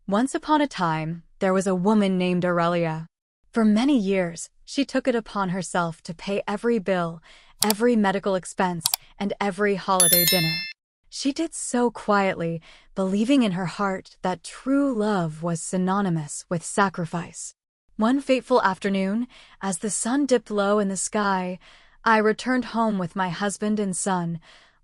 Once upon a time, there was a woman named Aurelia. For many years, she took it upon herself to pay every bill, every medical expense, and every holiday dinner. She did so quietly, believing in her heart that true love was synonymous with sacrifice. One fateful afternoon, as the sun dipped low in the sky, I returned home with my husband and son,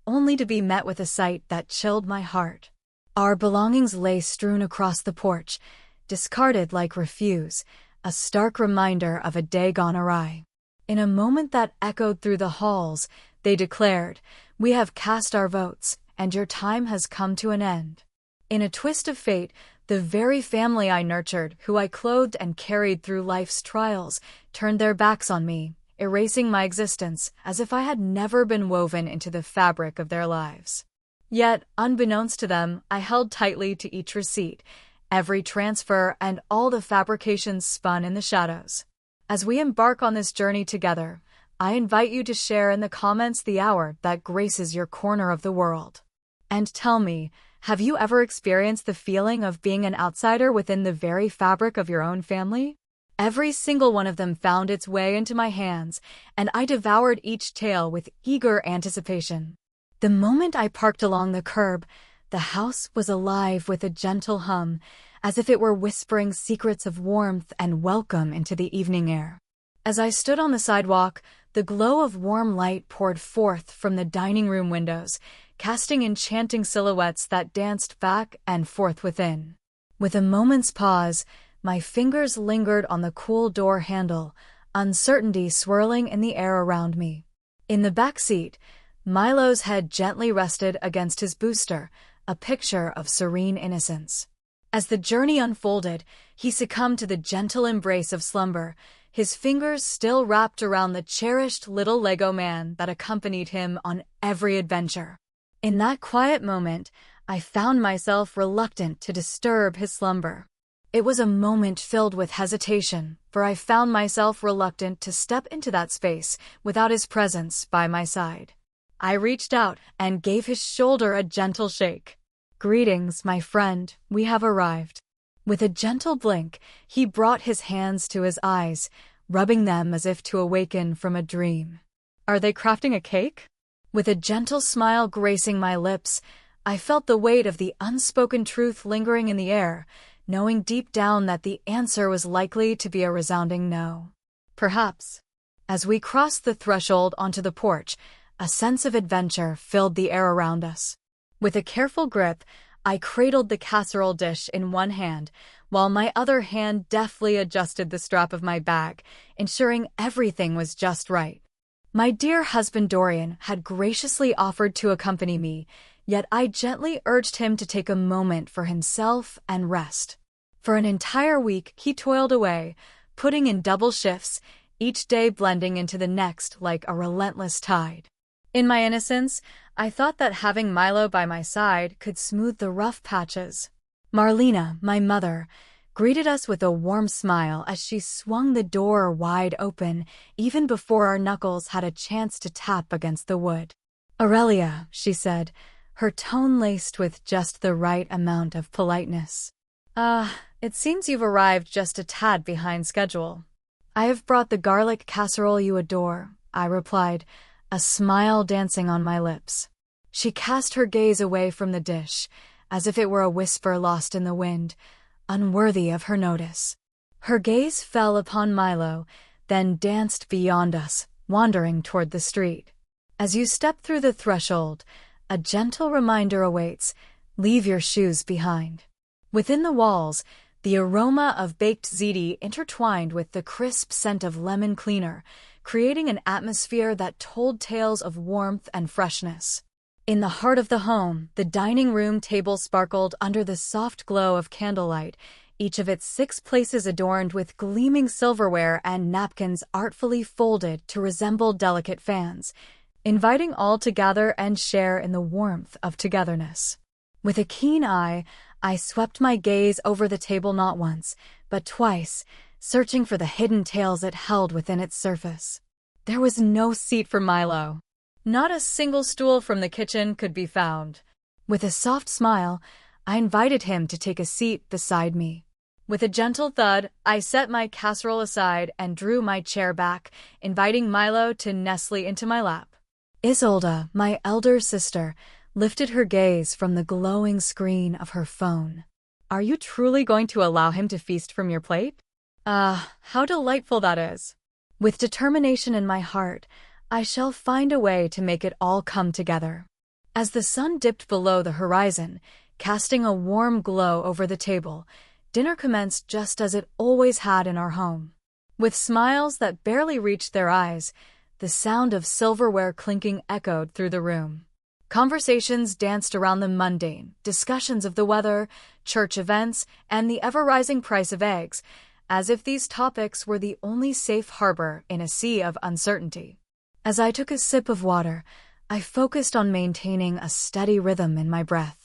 only to be met with a sight that chilled my heart. Our belongings lay strewn across the porch, discarded like refuse, a stark reminder of a day gone awry. In a moment that echoed through the halls, they declared, "We have cast our votes, and your time has come to an end." In a twist of fate, the very family I nurtured, who I clothed and carried through life's trials, turned their backs on me, erasing my existence as if I had never been woven into the fabric of their lives. Yet, unbeknownst to them, I held tightly to each receipt, every transfer, and all the fabrications spun in the shadows. As we embark on this journey together, I invite you to share in the comments the hour that graces your corner of the world. And tell me, have you ever experienced the feeling of being an outsider within the very fabric of your own family? Every single one of them found its way into my hands, and I devoured each tale with eager anticipation. The moment I parked along the curb, the house was alive with a gentle hum, as if it were whispering secrets of warmth and welcome into the evening air. As I stood on the sidewalk, the glow of warm light poured forth from the dining room windows, casting enchanting silhouettes that danced back and forth within. With a moment's pause, my fingers lingered on the cool door handle, uncertainty swirling in the air around me. In the back seat, Milo's head gently rested against his booster, a picture of serene innocence. As the journey unfolded, he succumbed to the gentle embrace of slumber, his fingers still wrapped around the cherished little Lego man that accompanied him on every adventure. In that quiet moment, I found myself reluctant to disturb his slumber. It was a moment filled with hesitation, for I found myself reluctant to step into that space without his presence by my side. I reached out and gave his shoulder a gentle shake. "Greetings, my friend, we have arrived." With a gentle blink, he brought his hands to his eyes, rubbing them as if to awaken from a dream. "Are they crafting a cake?" With a gentle smile gracing my lips, I felt the weight of the unspoken truth lingering in the air, knowing deep down that the answer was likely to be a resounding no. "Perhaps." As we crossed the threshold onto the porch, a sense of adventure filled the air around us. With a careful grip, I cradled the casserole dish in one hand, while my other hand deftly adjusted the strap of my bag, ensuring everything was just right. My dear husband Dorian had graciously offered to accompany me, yet I gently urged him to take a moment for himself and rest. For an entire week, he toiled away, putting in double shifts, each day blending into the next like a relentless tide. In my innocence, I thought that having Milo by my side could smooth the rough patches. Marlena, my mother, greeted us with a warm smile as she swung the door wide open, even before our knuckles had a chance to tap against the wood. "Aurelia," she said, her tone laced with just the right amount of politeness. It seems you've arrived just a tad behind schedule." "I have brought the garlic casserole you adore," I replied, a smile dancing on my lips. She cast her gaze away from the dish, as if it were a whisper lost in the wind, unworthy of her notice. Her gaze fell upon Milo, then danced beyond us, wandering toward the street. "As you step through the threshold, a gentle reminder awaits: leave your shoes behind." Within the walls, the aroma of baked ziti intertwined with the crisp scent of lemon cleaner, creating an atmosphere that told tales of warmth and freshness. In the heart of the home, the dining room table sparkled under the soft glow of candlelight, each of its 6 places adorned with gleaming silverware and napkins artfully folded to resemble delicate fans, inviting all to gather and share in the warmth of togetherness. With a keen eye, I swept my gaze over the table not once, but twice, searching for the hidden tales it held within its surface. There was no seat for Milo. Not a single stool from the kitchen could be found. With a soft smile, I invited him to take a seat beside me. With a gentle thud, I set my casserole aside and drew my chair back, inviting Milo to nestle into my lap. Isolde, my elder sister, lifted her gaze from the glowing screen of her phone. Are you truly going to allow him to feast from your plate? How delightful that is. With determination in my heart, I shall find a way to make it all come together. As the sun dipped below the horizon, casting a warm glow over the table, dinner commenced just as it always had in our home. With smiles that barely reached their eyes, the sound of silverware clinking echoed through the room. Conversations danced around the mundane, discussions of the weather, church events, and the ever-rising price of eggs, as if these topics were the only safe harbor in a sea of uncertainty. As I took a sip of water, I focused on maintaining a steady rhythm in my breath.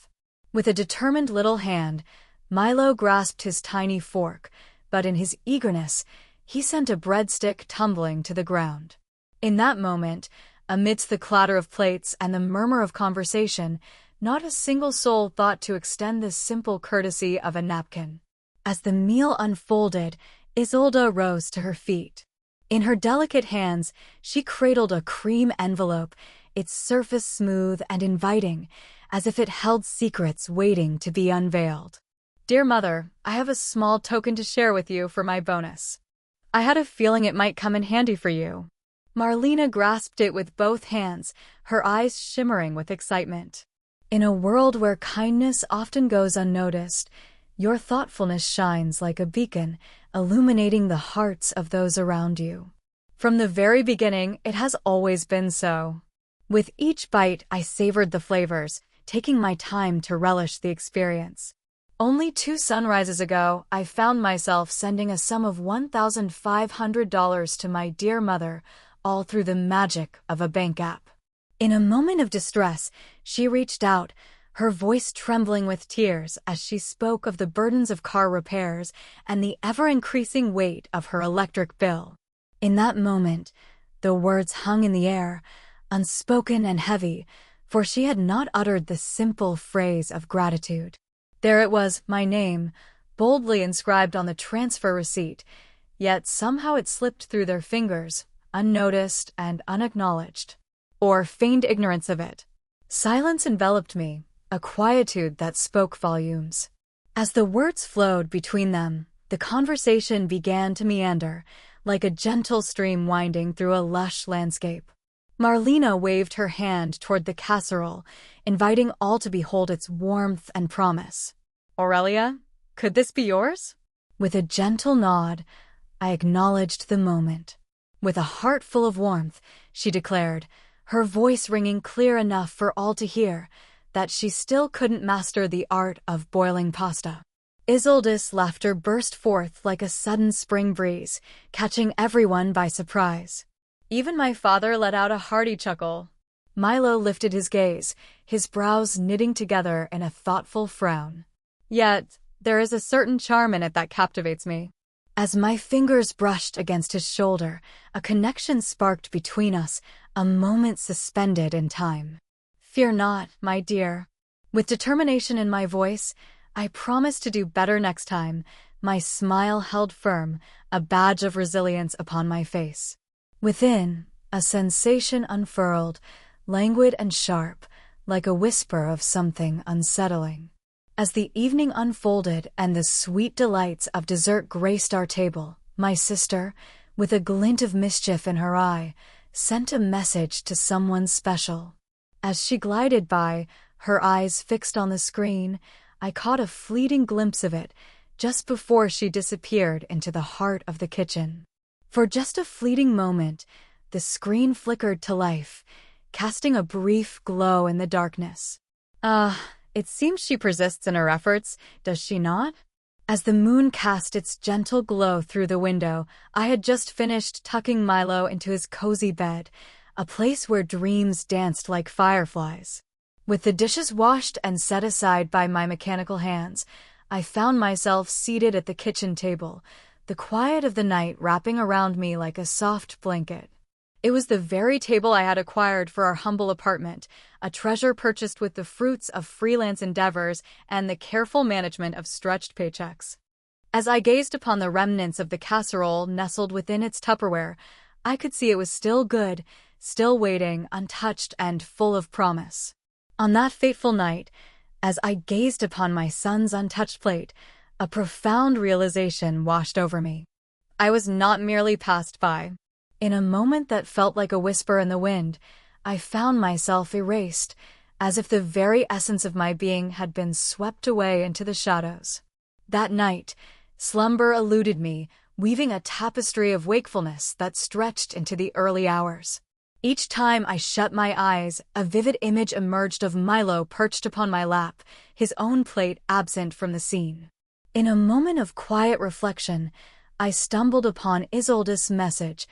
With a determined little hand, Milo grasped his tiny fork, but in his eagerness, he sent a breadstick tumbling to the ground. In that moment, amidst the clatter of plates and the murmur of conversation, not a single soul thought to extend the simple courtesy of a napkin. As the meal unfolded, Isolde rose to her feet. In her delicate hands, she cradled a cream envelope, its surface smooth and inviting, as if it held secrets waiting to be unveiled. Dear Mother, I have a small token to share with you for my bonus. I had a feeling it might come in handy for you. Marlena grasped it with both hands, her eyes shimmering with excitement. In a world where kindness often goes unnoticed, your thoughtfulness shines like a beacon, illuminating the hearts of those around you. From the very beginning, it has always been so. With each bite, I savored the flavors, taking my time to relish the experience. Only 2 sunrises ago, I found myself sending a sum of $1,500 to my dear mother, all through the magic of a bank app. In a moment of distress, she reached out, her voice trembling with tears as she spoke of the burdens of car repairs and the ever-increasing weight of her electric bill. In that moment, the words hung in the air, unspoken and heavy, for she had not uttered the simple phrase of gratitude. There it was, my name, boldly inscribed on the transfer receipt, yet somehow it slipped through their fingers, unnoticed and unacknowledged, or feigned ignorance of it. Silence enveloped me, a quietude that spoke volumes. As the words flowed between them, the conversation began to meander, like a gentle stream winding through a lush landscape. Marlena waved her hand toward the casserole, inviting all to behold its warmth and promise. Aurelia, could this be yours? With a gentle nod, I acknowledged the moment. With a heart full of warmth, she declared, her voice ringing clear enough for all to hear, that she still couldn't master the art of boiling pasta. Isolde's laughter burst forth like a sudden spring breeze, catching everyone by surprise. Even my father let out a hearty chuckle. Milo lifted his gaze, his brows knitting together in a thoughtful frown. Yet, there is a certain charm in it that captivates me. As my fingers brushed against his shoulder, a connection sparked between us, a moment suspended in time. Fear not, my dear. With determination in my voice, I promise to do better next time, my smile held firm, a badge of resilience upon my face. Within, a sensation unfurled, languid and sharp, like a whisper of something unsettling. As the evening unfolded and the sweet delights of dessert graced our table, my sister, with a glint of mischief in her eye, sent a message to someone special. As she glided by, her eyes fixed on the screen, I caught a fleeting glimpse of it, just before she disappeared into the heart of the kitchen. For just a fleeting moment, the screen flickered to life, casting a brief glow in the darkness. It seems she persists in her efforts, does she not? As the moon cast its gentle glow through the window, I had just finished tucking Milo into his cozy bed, a place where dreams danced like fireflies. With the dishes washed and set aside by my mechanical hands, I found myself seated at the kitchen table, the quiet of the night wrapping around me like a soft blanket. It was the very table I had acquired for our humble apartment, a treasure purchased with the fruits of freelance endeavors and the careful management of stretched paychecks. As I gazed upon the remnants of the casserole nestled within its Tupperware, I could see it was still good, still waiting, untouched and full of promise. On that fateful night, as I gazed upon my son's untouched plate, a profound realization washed over me. I was not merely passed by. In a moment that felt like a whisper in the wind, I found myself erased, as if the very essence of my being had been swept away into the shadows. That night, slumber eluded me, weaving a tapestry of wakefulness that stretched into the early hours. Each time I shut my eyes, a vivid image emerged of Milo perched upon my lap, his own plate absent from the scene. In a moment of quiet reflection, I stumbled upon Isolde's message,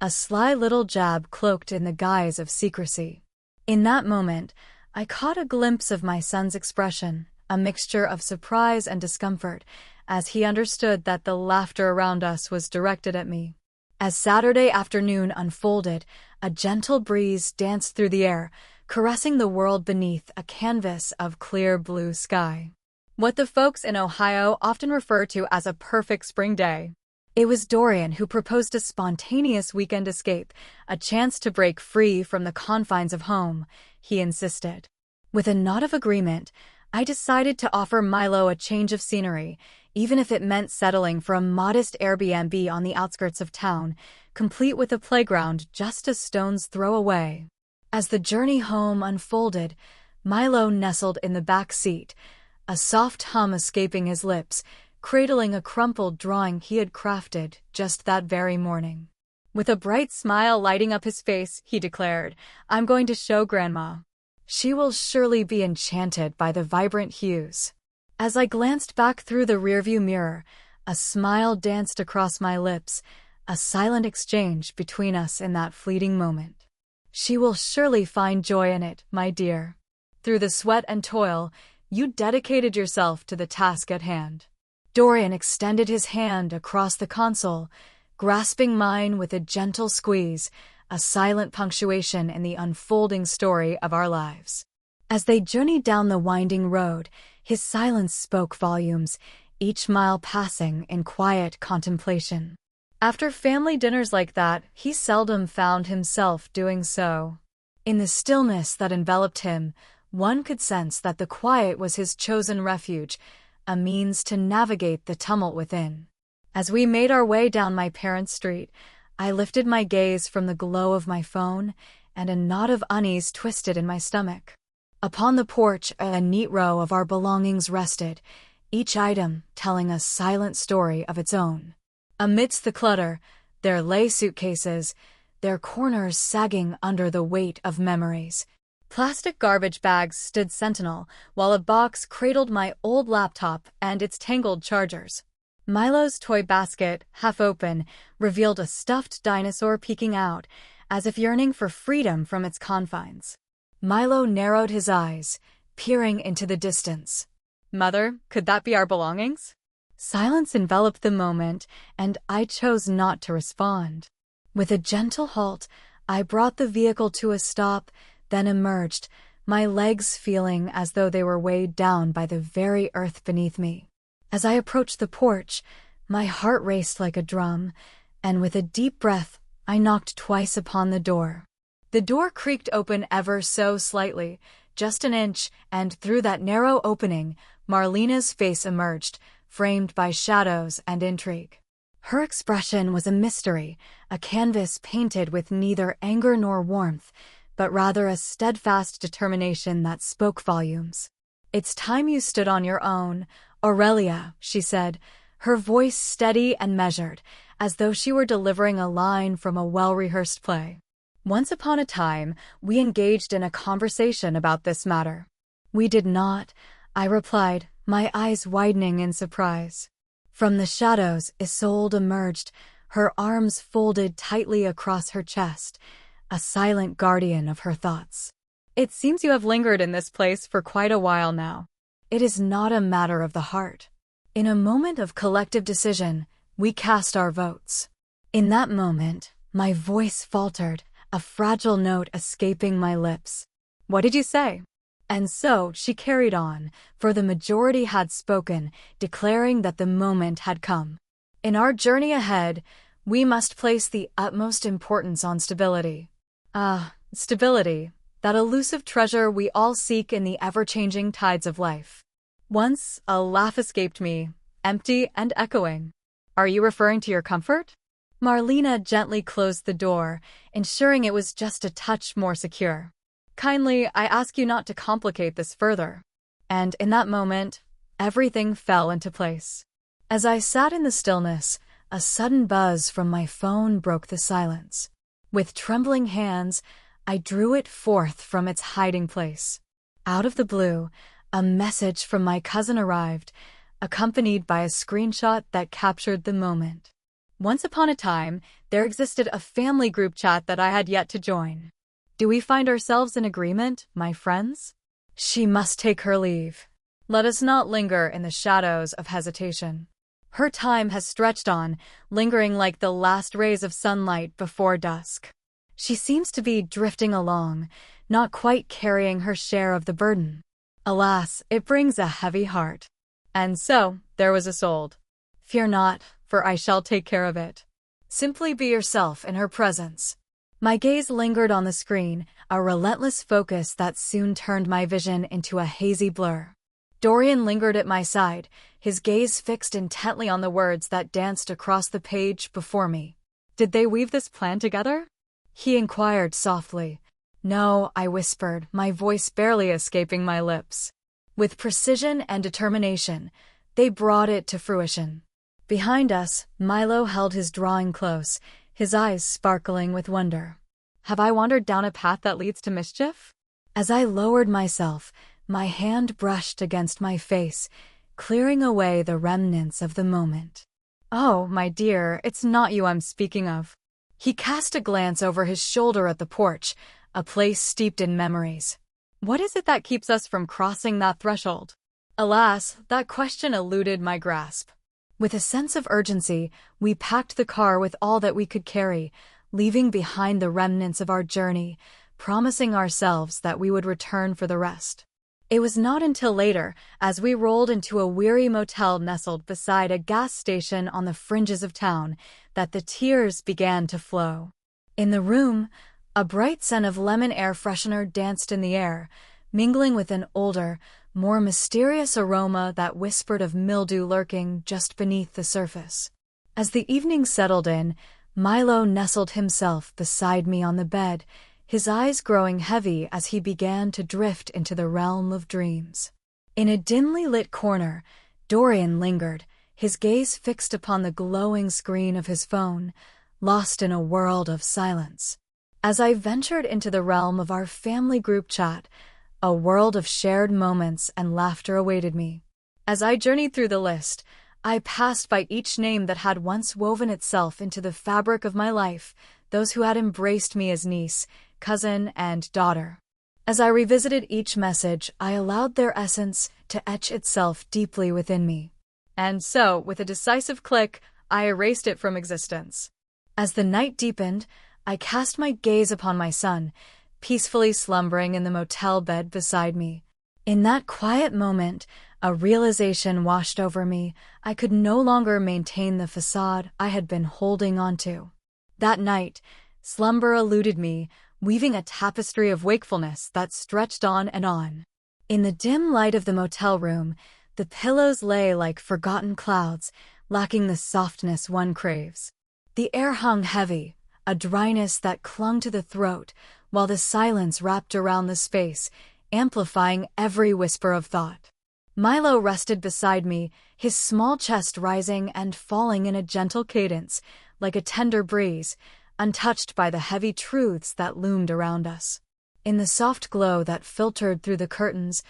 a sly little jab cloaked in the guise of secrecy. In that moment, I caught a glimpse of my son's expression, a mixture of surprise and discomfort, as he understood that the laughter around us was directed at me. As Saturday afternoon unfolded, a gentle breeze danced through the air, caressing the world beneath a canvas of clear blue sky. What the folks in Ohio often refer to as a perfect spring day. It was Dorian who proposed a spontaneous weekend escape, a chance to break free from the confines of home, he insisted. With a nod of agreement, I decided to offer Milo a change of scenery, even if it meant settling for a modest Airbnb on the outskirts of town, complete with a playground just a stone's throw away. As the journey home unfolded, Milo nestled in the back seat, a soft hum escaping his lips, cradling a crumpled drawing he had crafted just that very morning. With a bright smile lighting up his face, he declared, "I'm going to show Grandma. She will surely be enchanted by the vibrant hues." As I glanced back through the rearview mirror, a smile danced across my lips, a silent exchange between us in that fleeting moment. "She will surely find joy in it, my dear. Through the sweat and toil, you dedicated yourself to the task at hand." Dorian extended his hand across the console, grasping mine with a gentle squeeze, a silent punctuation in the unfolding story of our lives. As they journeyed down the winding road, his silence spoke volumes, each mile passing in quiet contemplation. After family dinners like that, he seldom found himself doing so. In the stillness that enveloped him, one could sense that the quiet was his chosen refuge, a means to navigate the tumult within. As we made our way down my parents' street, I lifted my gaze from the glow of my phone, and a knot of unease twisted in my stomach. Upon the porch, a neat row of our belongings rested, each item telling a silent story of its own. Amidst the clutter, there lay suitcases, their corners sagging under the weight of memories. Plastic garbage bags stood sentinel, while a box cradled my old laptop and its tangled chargers. Milo's toy basket, half open, revealed a stuffed dinosaur peeking out, as if yearning for freedom from its confines. Milo narrowed his eyes, peering into the distance. "Mother, could that be our belongings?" Silence enveloped the moment, and I chose not to respond. With a gentle halt, I brought the vehicle to a stop, then emerged, my legs feeling as though they were weighed down by the very earth beneath me. As I approached the porch, my heart raced like a drum, and with a deep breath, I knocked twice upon the door. The door creaked open ever so slightly, just an inch, and through that narrow opening, Marlena's face emerged, framed by shadows and intrigue. Her expression was a mystery, a canvas painted with neither anger nor warmth, but rather a steadfast determination that spoke volumes. "It's time you stood on your own, Aurelia," she said, her voice steady and measured, as though she were delivering a line from a well-rehearsed play. "Once upon a time, we engaged in a conversation about this matter." "We did not," I replied, my eyes widening in surprise. From the shadows, Isolde emerged, her arms folded tightly across her chest, a silent guardian of her thoughts. "It seems you have lingered in this place for quite a while now." "It is not a matter of the heart." In a moment of collective decision, we cast our votes. In that moment, my voice faltered, a fragile note escaping my lips. "What did you say?" And so she carried on, for the majority had spoken, declaring that the moment had come. In our journey ahead, we must place the utmost importance on stability. Stability, that elusive treasure we all seek in the ever-changing tides of life. Once, a laugh escaped me, empty and echoing. "Are you referring to your comfort?" Marlena gently closed the door, ensuring it was just a touch more secure. "Kindly, I ask you not to complicate this further." And in that moment, everything fell into place. As I sat in the stillness, a sudden buzz from my phone broke the silence. With trembling hands, I drew it forth from its hiding place. Out of the blue, a message from my cousin arrived, accompanied by a screenshot that captured the moment. Once upon a time, there existed a family group chat that I had yet to join. Do we find ourselves in agreement, my friends? She must take her leave. Let us not linger in the shadows of hesitation. Her time has stretched on, lingering like the last rays of sunlight before dusk. She seems to be drifting along, not quite carrying her share of the burden. Alas, it brings a heavy heart. And so, there was Isolde. "Fear not, for I shall take care of it." Simply be yourself in her presence. My gaze lingered on the screen, a relentless focus that soon turned my vision into a hazy blur. Dorian lingered at my side, his gaze fixed intently on the words that danced across the page before me. "Did they weave this plan together?" he inquired softly. "No," I whispered, my voice barely escaping my lips. With precision and determination, they brought it to fruition. Behind us, Milo held his drawing close, his eyes sparkling with wonder. Have I wandered down a path that leads to mischief? As I lowered myself, my hand brushed against my face, clearing away the remnants of the moment. "Oh, my dear, it's not you I'm speaking of." He cast a glance over his shoulder at the porch, a place steeped in memories. "What is it that keeps us from crossing that threshold?" Alas, that question eluded my grasp. With a sense of urgency, we packed the car with all that we could carry, leaving behind the remnants of our journey, promising ourselves that we would return for the rest. It was not until later, as we rolled into a weary motel nestled beside a gas station on the fringes of town, that the tears began to flow. In the room, a bright scent of lemon air freshener danced in the air, mingling with an older, more mysterious aroma that whispered of mildew lurking just beneath the surface. As the evening settled in, Milo nestled himself beside me on the bed, his eyes growing heavy as he began to drift into the realm of dreams. In a dimly lit corner, Dorian lingered, his gaze fixed upon the glowing screen of his phone, lost in a world of silence. As I ventured into the realm of our family group chat, a world of shared moments and laughter awaited me. As I journeyed through the list, I passed by each name that had once woven itself into the fabric of my life, those who had embraced me as niece, cousin, and daughter. As I revisited each message, I allowed their essence to etch itself deeply within me. And so, with a decisive click, I erased it from existence. As the night deepened, I cast my gaze upon my son, peacefully slumbering in the motel bed beside me. In that quiet moment, a realization washed over me. I could no longer maintain the facade I had been holding onto. That night, slumber eluded me, weaving a tapestry of wakefulness that stretched on and on. In the dim light of the motel room, the pillows lay like forgotten clouds, lacking the softness one craves. The air hung heavy, a dryness that clung to the throat, while the silence wrapped around the space, amplifying every whisper of thought. Milo rested beside me, his small chest rising and falling in a gentle cadence, like a tender breeze, untouched by the heavy truths that loomed around us. In the soft glow that filtered through the curtains,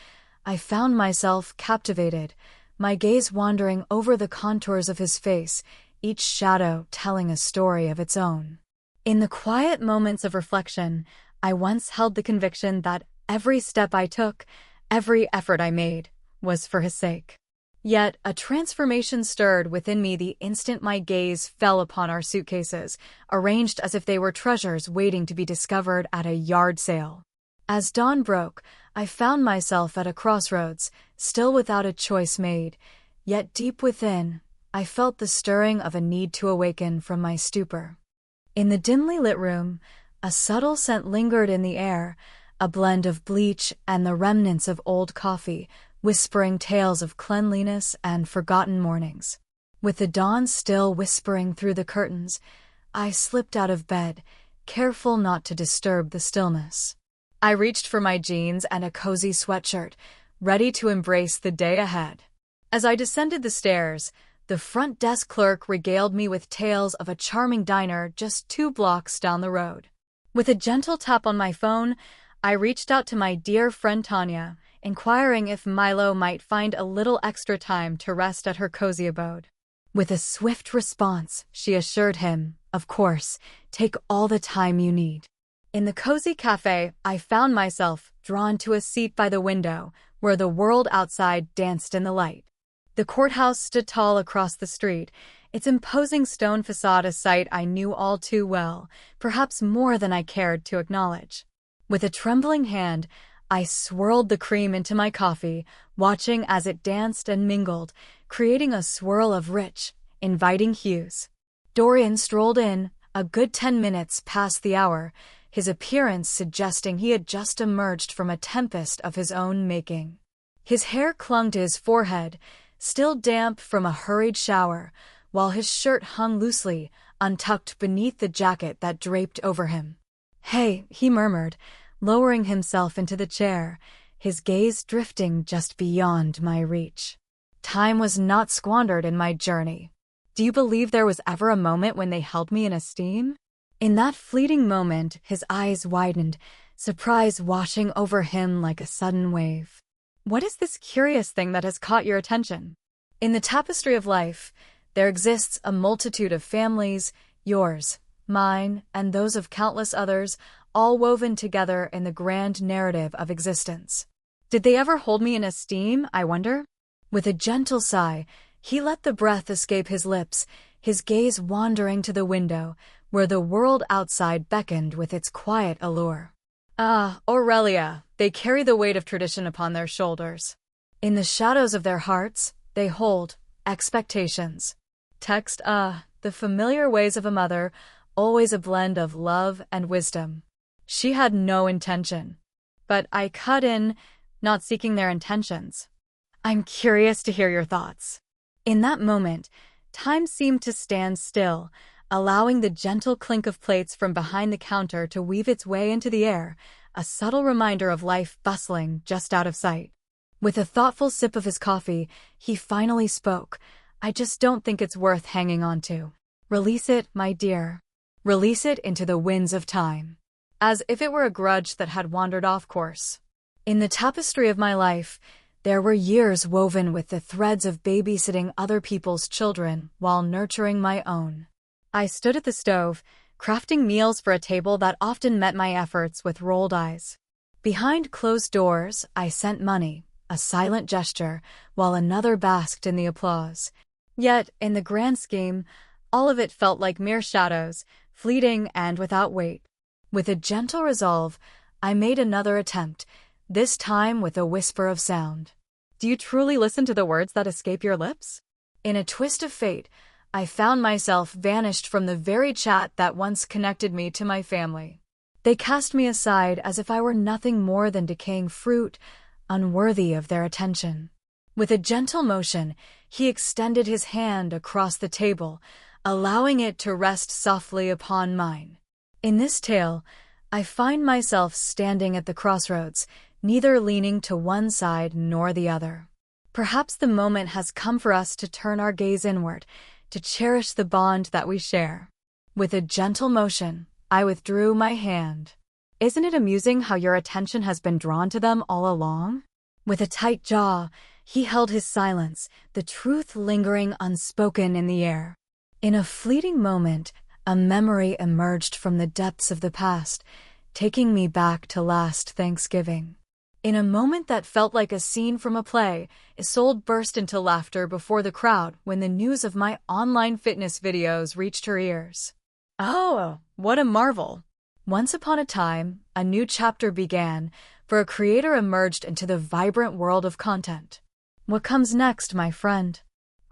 I found myself captivated, my gaze wandering over the contours of his face, each shadow telling a story of its own. In the quiet moments of reflection, I once held the conviction that every step I took, every effort I made, was for his sake. Yet a transformation stirred within me the instant my gaze fell upon our suitcases, arranged as if they were treasures waiting to be discovered at a yard sale. As dawn broke, I found myself at a crossroads, still without a choice made, yet deep within, I felt the stirring of a need to awaken from my stupor. In the dimly lit room, a subtle scent lingered in the air, a blend of bleach and the remnants of old coffee, whispering tales of cleanliness and forgotten mornings. With the dawn still whispering through the curtains, I slipped out of bed, careful not to disturb the stillness. I reached for my jeans and a cozy sweatshirt, ready to embrace the day ahead. As I descended the stairs, the front desk clerk regaled me with tales of a charming diner just 2 blocks down the road. With a gentle tap on my phone, I reached out to my dear friend Tanya, inquiring if Milo might find a little extra time to rest at her cozy abode. With a swift response, she assured him, "Of course, take all the time you need." In the cozy cafe, I found myself drawn to a seat by the window, where the world outside danced in the light. The courthouse stood tall across the street, its imposing stone facade a sight I knew all too well, perhaps more than I cared to acknowledge. With a trembling hand, I swirled the cream into my coffee, watching as it danced and mingled, creating a swirl of rich, inviting hues. Dorian strolled in, a good 10 minutes past the hour, his appearance suggesting he had just emerged from a tempest of his own making. His hair clung to his forehead, still damp from a hurried shower, while his shirt hung loosely, untucked beneath the jacket that draped over him. "Hey," he murmured, lowering himself into the chair, his gaze drifting just beyond my reach. Time was not squandered in my journey. Do you believe there was ever a moment when they held me in esteem? In that fleeting moment, his eyes widened, surprise washing over him like a sudden wave. What is this curious thing that has caught your attention? In the tapestry of life, there exists a multitude of families, yours, mine, and those of countless others, all woven together in the grand narrative of existence. Did they ever hold me in esteem, I wonder? With a gentle sigh, he let the breath escape his lips, his gaze wandering to the window, where the world outside beckoned with its quiet allure. Ah, Aurelia, they carry the weight of tradition upon their shoulders. In the shadows of their hearts, they hold expectations. Text, the familiar ways of a mother, always a blend of love and wisdom. She had no intention. But I cut in, not seeking their intentions. I'm curious to hear your thoughts. In that moment, time seemed to stand still, allowing the gentle clink of plates from behind the counter to weave its way into the air, a subtle reminder of life bustling just out of sight. With a thoughtful sip of his coffee, he finally spoke. I just don't think it's worth hanging on to. Release it, my dear. Release it into the winds of time. As if it were a grudge that had wandered off course. In the tapestry of my life, there were years woven with the threads of babysitting other people's children while nurturing my own. I stood at the stove, crafting meals for a table that often met my efforts with rolled eyes. Behind closed doors, I sent money, a silent gesture, while another basked in the applause. Yet, in the grand scheme, all of it felt like mere shadows, fleeting and without weight. With a gentle resolve, I made another attempt, this time with a whisper of sound. Do you truly listen to the words that escape your lips? In a twist of fate, I found myself vanished from the very chat that once connected me to my family. They cast me aside as if I were nothing more than decaying fruit, unworthy of their attention. With a gentle motion, he extended his hand across the table, allowing it to rest softly upon mine. In this tale, I find myself standing at the crossroads, neither leaning to one side nor the other. Perhaps the moment has come for us to turn our gaze inward, to cherish the bond that we share. With a gentle motion, I withdrew my hand. Isn't it amusing how your attention has been drawn to them all along? With a tight jaw, he held his silence, the truth lingering unspoken in the air. In a fleeting moment, a memory emerged from the depths of the past, taking me back to last Thanksgiving. In a moment that felt like a scene from a play, Isolde burst into laughter before the crowd when the news of my online fitness videos reached her ears. Oh, what a marvel! Once upon a time, a new chapter began, for a creator emerged into the vibrant world of content. What comes next, my friend?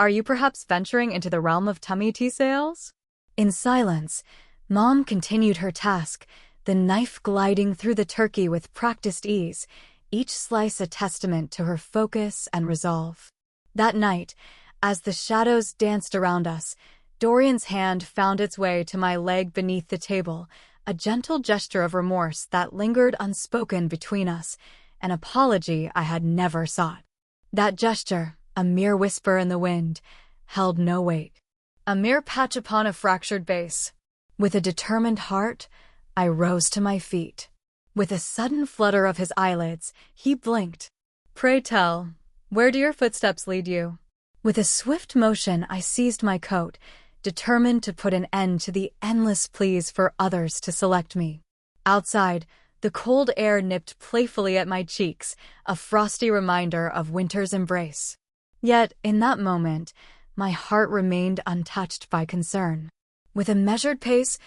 Are you perhaps venturing into the realm of tummy tea sales? In silence, Mom continued her task, the knife gliding through the turkey with practiced ease, each slice a testament to her focus and resolve. That night, as the shadows danced around us, Dorian's hand found its way to my leg beneath the table, a gentle gesture of remorse that lingered unspoken between us, an apology I had never sought. That gesture, a mere whisper in the wind, held no weight. A mere patch upon a fractured base. With a determined heart, I rose to my feet. With a sudden flutter of his eyelids, he blinked. Pray tell, where do your footsteps lead you? With a swift motion, I seized my coat, determined to put an end to the endless pleas for others to select me. Outside, the cold air nipped playfully at my cheeks, a frosty reminder of winter's embrace. Yet, in that moment, my heart remained untouched by concern. With a measured pace,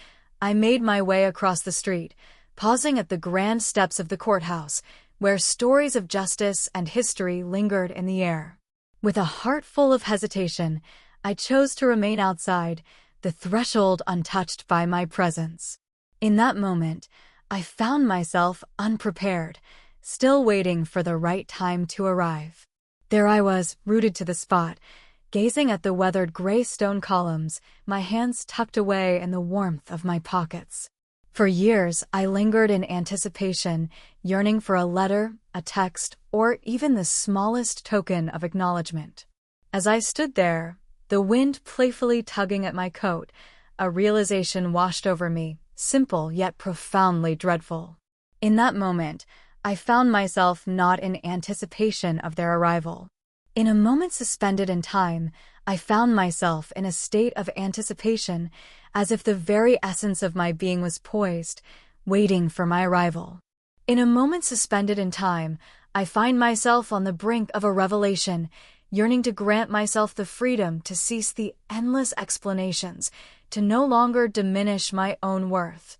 I made my way across the street, pausing at the grand steps of the courthouse, where stories of justice and history lingered in the air. With a heart full of hesitation, I chose to remain outside, the threshold untouched by my presence. In that moment, I found myself unprepared, still waiting for the right time to arrive. There I was, rooted to the spot, gazing at the weathered gray stone columns, my hands tucked away in the warmth of my pockets. For years, I lingered in anticipation, yearning for a letter, a text, or even the smallest token of acknowledgement. As I stood there, the wind playfully tugging at my coat, a realization washed over me, simple yet profoundly dreadful. In that moment, I found myself not in anticipation of their arrival. In a moment suspended in time, I found myself in a state of anticipation, as if the very essence of my being was poised, waiting for my arrival. In a moment suspended in time, I find myself on the brink of a revelation, yearning to grant myself the freedom to cease the endless explanations, to no longer diminish my own worth,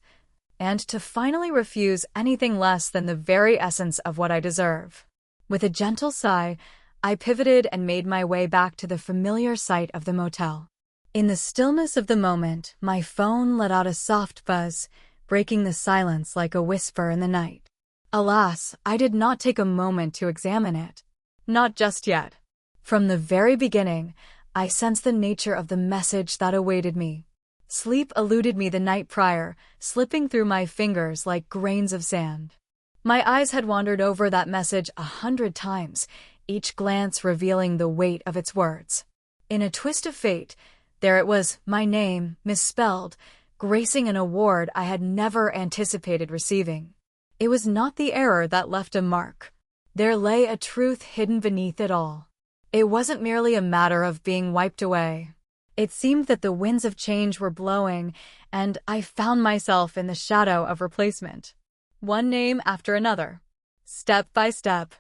and to finally refuse anything less than the very essence of what I deserve. With a gentle sigh, I pivoted and made my way back to the familiar site of the motel. In the stillness of the moment, my phone let out a soft buzz, breaking the silence like a whisper in the night. Alas, I did not take a moment to examine it. Not just yet. From the very beginning, I sensed the nature of the message that awaited me. Sleep eluded me the night prior, slipping through my fingers like grains of sand. My eyes had wandered over that message 100 times, each glance revealing the weight of its words. In a twist of fate, there it was, my name, misspelled, gracing an award I had never anticipated receiving. It was not the error that left a mark. There lay a truth hidden beneath it all. It wasn't merely a matter of being wiped away. It seemed that the winds of change were blowing, and I found myself in the shadow of replacement. One name after another. Step by step.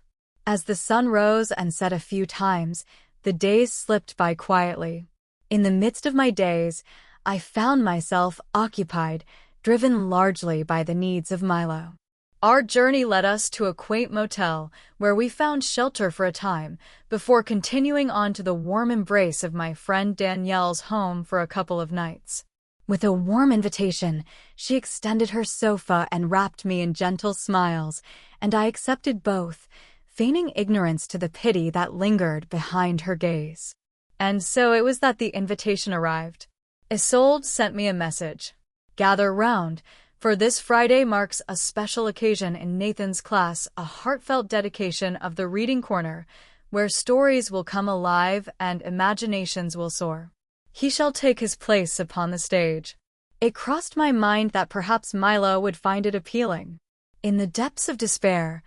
As the sun rose and set a few times, the days slipped by quietly. In the midst of my days, I found myself occupied, driven largely by the needs of Milo. Our journey led us to a quaint motel, where we found shelter for a time, before continuing on to the warm embrace of my friend Danielle's home for a couple of nights. With a warm invitation, she extended her sofa and wrapped me in gentle smiles, and I accepted both, feigning ignorance to the pity that lingered behind her gaze. And so it was that the invitation arrived. Isolde sent me a message. Gather round, for this Friday marks a special occasion in Nathan's class, a heartfelt dedication of the Reading Corner, where stories will come alive and imaginations will soar. He shall take his place upon the stage. It crossed my mind that perhaps Milo would find it appealing. In the depths of despair,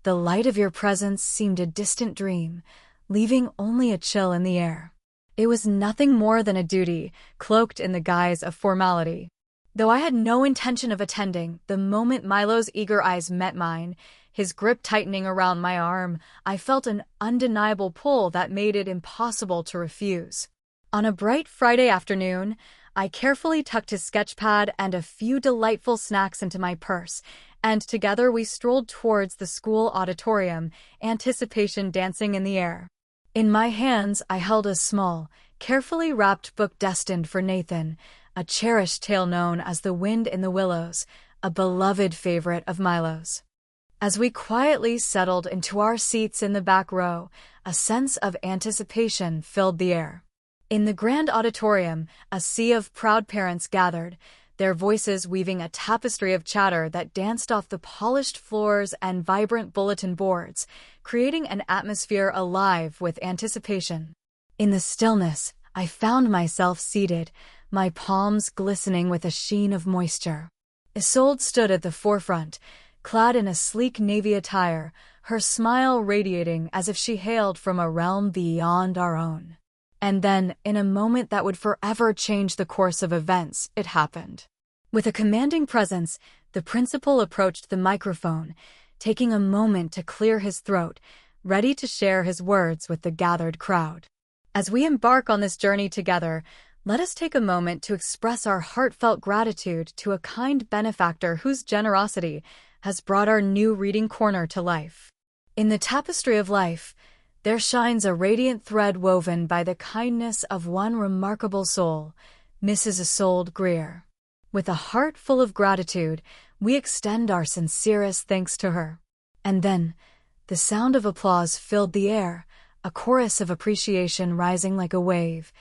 the light of your presence seemed a distant dream, leaving only a chill in the air. It was nothing more than a duty, cloaked in the guise of formality. Though I had no intention of attending, the moment Milo's eager eyes met mine, his grip tightening around my arm, I felt an undeniable pull that made it impossible to refuse. On a bright Friday afternoon, I carefully tucked his sketchpad and a few delightful snacks into my purse, and together we strolled towards the school auditorium, anticipation dancing in the air. In my hands, I held a small, carefully wrapped book destined for Nathan, a cherished tale known as The Wind in the Willows, a beloved favorite of Milo's. As we quietly settled into our seats in the back row, a sense of anticipation filled the air. In the grand auditorium, a sea of proud parents gathered, their voices weaving a tapestry of chatter that danced off the polished floors and vibrant bulletin boards, creating an atmosphere alive with anticipation. In the stillness, I found myself seated, my palms glistening with a sheen of moisture. Isolde stood at the forefront, clad in a sleek navy attire, her smile radiating as if she hailed from a realm beyond our own. And then, in a moment that would forever change the course of events, it happened. With a commanding presence, the principal approached the microphone, taking a moment to clear his throat, ready to share his words with the gathered crowd. As we embark on this journey together, let us take a moment to express our heartfelt gratitude to a kind benefactor whose generosity has brought our new reading corner to life. In the tapestry of life, there shines a radiant thread woven by the kindness of one remarkable soul, Mrs. Isolde Greer. With a heart full of gratitude, we extend our sincerest thanks to her. And then, the sound of applause filled the air, a chorus of appreciation rising like a wave,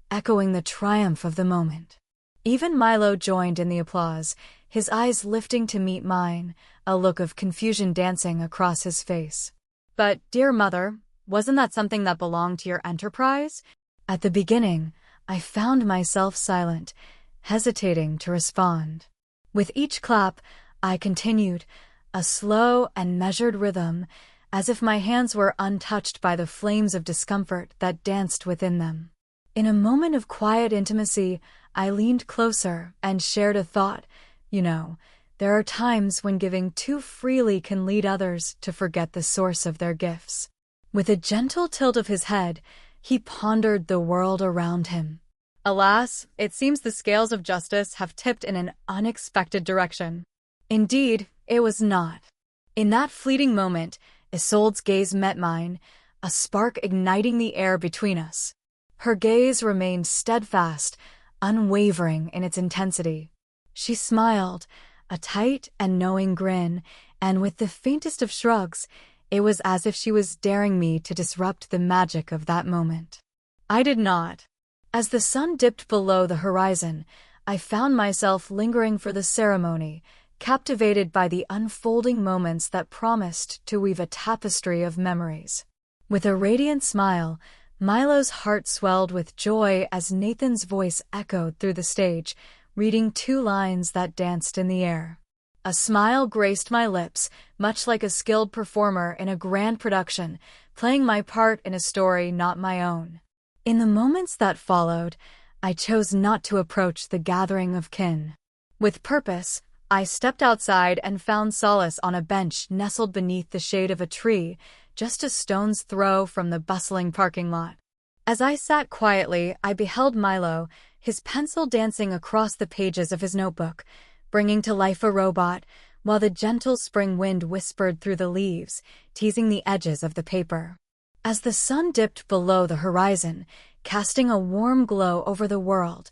echoing the triumph of the moment. Even Milo joined in the applause, his eyes lifting to meet mine, a look of confusion dancing across his face. But, dear mother, wasn't that something that belonged to your enterprise? At the beginning, I found myself silent, hesitating to respond. With each clap, I continued, a slow and measured rhythm, as if my hands were untouched by the flames of discomfort that danced within them. In a moment of quiet intimacy, I leaned closer and shared a thought. There are times when giving too freely can lead others to forget the source of their gifts. With a gentle tilt of his head, he pondered the world around him. Alas, it seems the scales of justice have tipped in an unexpected direction. Indeed, it was not. In that fleeting moment, Isolde's gaze met mine, a spark igniting the air between us. Her gaze remained steadfast, unwavering in its intensity. She smiled, a tight and knowing grin, and with the faintest of shrugs, it was as if she was daring me to disrupt the magic of that moment. I did not. As the sun dipped below the horizon, I found myself lingering for the ceremony, captivated by the unfolding moments that promised to weave a tapestry of memories. With a radiant smile, Milo's heart swelled with joy as Nathan's voice echoed through the stage, reading 2 lines that danced in the air. A smile graced my lips, much like a skilled performer in a grand production, playing my part in a story not my own. In the moments that followed, I chose not to approach the gathering of kin. With purpose, I stepped outside and found solace on a bench nestled beneath the shade of a tree, just a stone's throw from the bustling parking lot. As I sat quietly, I beheld Milo, his pencil dancing across the pages of his notebook, bringing to life a robot, while the gentle spring wind whispered through the leaves, teasing the edges of the paper. As the sun dipped below the horizon, casting a warm glow over the world,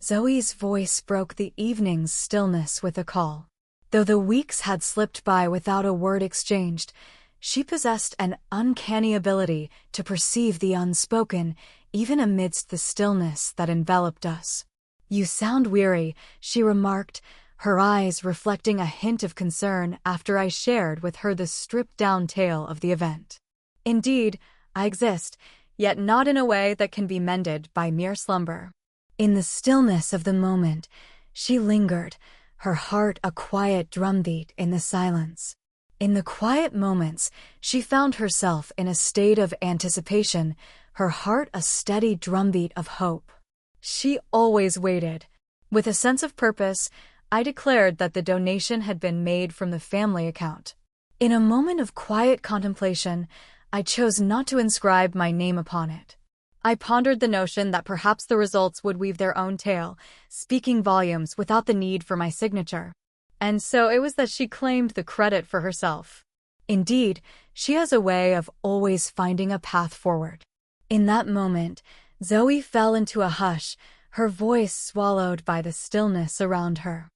Zoe's voice broke the evening's stillness with a call. Though the weeks had slipped by without a word exchanged, she possessed an uncanny ability to perceive the unspoken, even amidst the stillness that enveloped us. "You sound weary," she remarked, her eyes reflecting a hint of concern after I shared with her the stripped-down tale of the event. Indeed, I exist, yet not in a way that can be mended by mere slumber. In the stillness of the moment, she lingered, her heart a quiet drumbeat in the silence. In the quiet moments, she found herself in a state of anticipation, her heart a steady drumbeat of hope. She always waited. With a sense of purpose, I declared that the donation had been made from the family account. In a moment of quiet contemplation, I chose not to inscribe my name upon it. I pondered the notion that perhaps the results would weave their own tale, speaking volumes without the need for my signature. And so it was that she claimed the credit for herself. Indeed, she has a way of always finding a path forward. In that moment, Zoe fell into a hush, her voice swallowed by the stillness around her.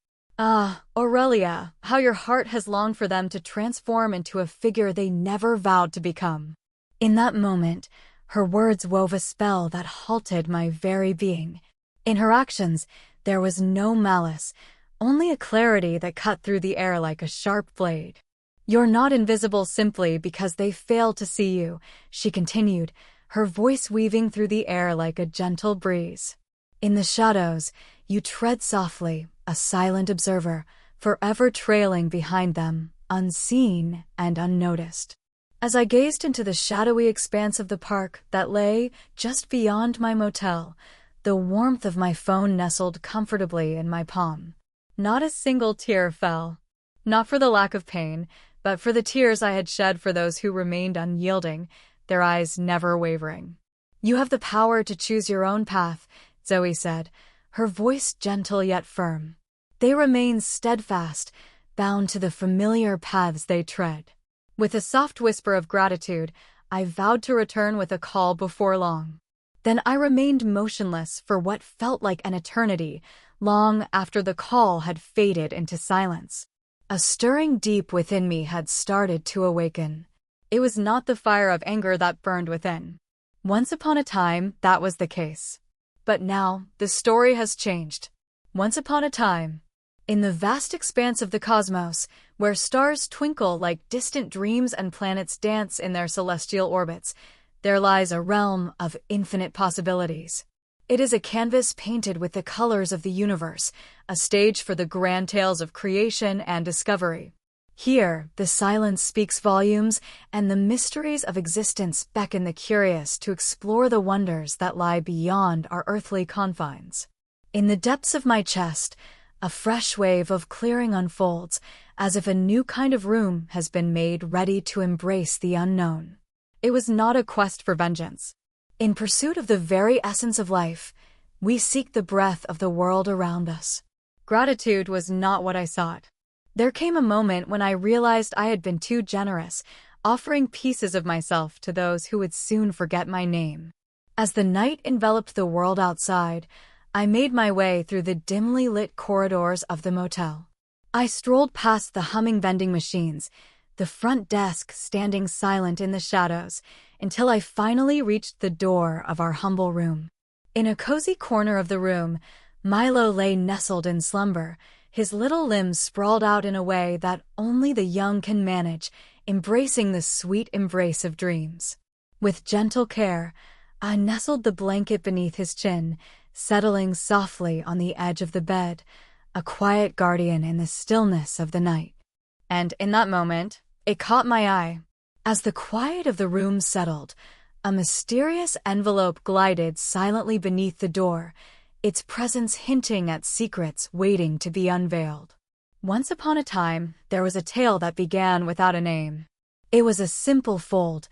Ah, Aurelia, how your heart has longed for them to transform into a figure they never vowed to become. In that moment, her words wove a spell that halted my very being. In her actions, there was no malice, only a clarity that cut through the air like a sharp blade. You're not invisible simply because they failed to see you, she continued, her voice weaving through the air like a gentle breeze. In the shadows, you tread softly, a silent observer, forever trailing behind them, unseen and unnoticed. As I gazed into the shadowy expanse of the park that lay just beyond my motel, the warmth of my phone nestled comfortably in my palm. Not a single tear fell. Not for the lack of pain, but for the tears I had shed for those who remained unyielding, their eyes never wavering. You have the power to choose your own path, Zoe said, her voice gentle yet firm. They remain steadfast, bound to the familiar paths they tread. With a soft whisper of gratitude, I vowed to return with a call before long. Then I remained motionless for what felt like an eternity, long after the call had faded into silence. A stirring deep within me had started to awaken. It was not the fire of anger that burned within. Once upon a time, that was the case. But now, the story has changed. Once upon a time, in the vast expanse of the cosmos, where stars twinkle like distant dreams and planets dance in their celestial orbits, there lies a realm of infinite possibilities. It is a canvas painted with the colors of the universe, a stage for the grand tales of creation and discovery. Here, the silence speaks volumes, and the mysteries of existence beckon the curious to explore the wonders that lie beyond our earthly confines. In the depths of my chest, a fresh wave of clearing unfolds, as if a new kind of room has been made ready to embrace the unknown. It was not a quest for vengeance. In pursuit of the very essence of life, we seek the breath of the world around us. Gratitude was not what I sought. There came a moment when I realized I had been too generous, offering pieces of myself to those who would soon forget my name. As the night enveloped the world outside, I made my way through the dimly lit corridors of the motel. I strolled past the humming vending machines, the front desk standing silent in the shadows, until I finally reached the door of our humble room. In a cozy corner of the room, Milo lay nestled in slumber, his little limbs sprawled out in a way that only the young can manage, embracing the sweet embrace of dreams. With gentle care, I nestled the blanket beneath his chin, settling softly on the edge of the bed, a quiet guardian in the stillness of the night. And in that moment, it caught my eye. As the quiet of the room settled, a mysterious envelope glided silently beneath the door, its presence hinting at secrets waiting to be unveiled. Once upon a time, there was a tale that began without a name. It was a simple fold,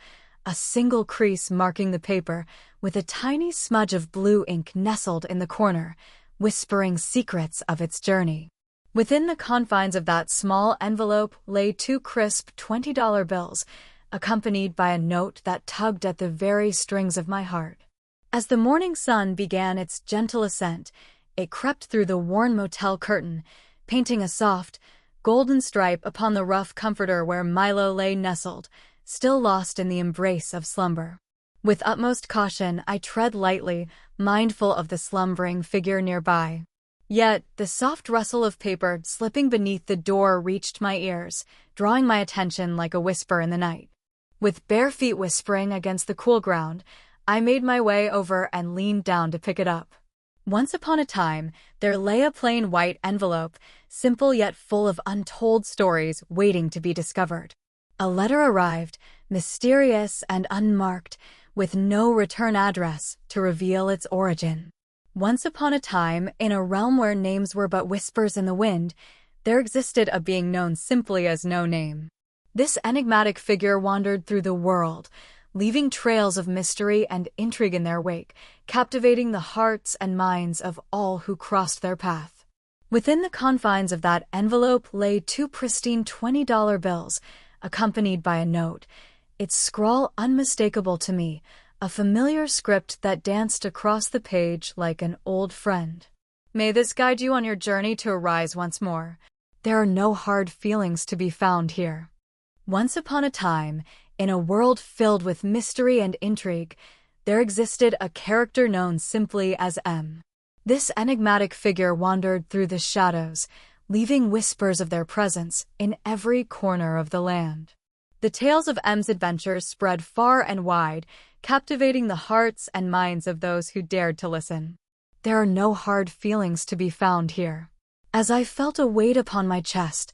a single crease marking the paper, with a tiny smudge of blue ink nestled in the corner, whispering secrets of its journey. Within the confines of that small envelope lay 2 crisp $20 bills, accompanied by a note that tugged at the very strings of my heart. As the morning sun began its gentle ascent, it crept through the worn motel curtain, painting a soft, golden stripe upon the rough comforter where Milo lay nestled, still lost in the embrace of slumber. With utmost caution, I tread lightly, mindful of the slumbering figure nearby. Yet, the soft rustle of paper slipping beneath the door reached my ears, drawing my attention like a whisper in the night. With bare feet whispering against the cool ground, I made my way over and leaned down to pick it up. Once upon a time, there lay a plain white envelope, simple yet full of untold stories waiting to be discovered. A letter arrived, mysterious and unmarked, with no return address to reveal its origin. Once upon a time, in a realm where names were but whispers in the wind, there existed a being known simply as No Name. This enigmatic figure wandered through the world, leaving trails of mystery and intrigue in their wake, captivating the hearts and minds of all who crossed their path. Within the confines of that envelope lay 2 pristine $20 bills, accompanied by a note, its scrawl unmistakable to me, a familiar script that danced across the page like an old friend. May this guide you on your journey to arise once more. There are no hard feelings to be found here. Once upon a time, in a world filled with mystery and intrigue, there existed a character known simply as M. This enigmatic figure wandered through the shadows, leaving whispers of their presence in every corner of the land. The tales of M's adventures spread far and wide, captivating the hearts and minds of those who dared to listen. There are no hard feelings to be found here. As I felt a weight upon my chest,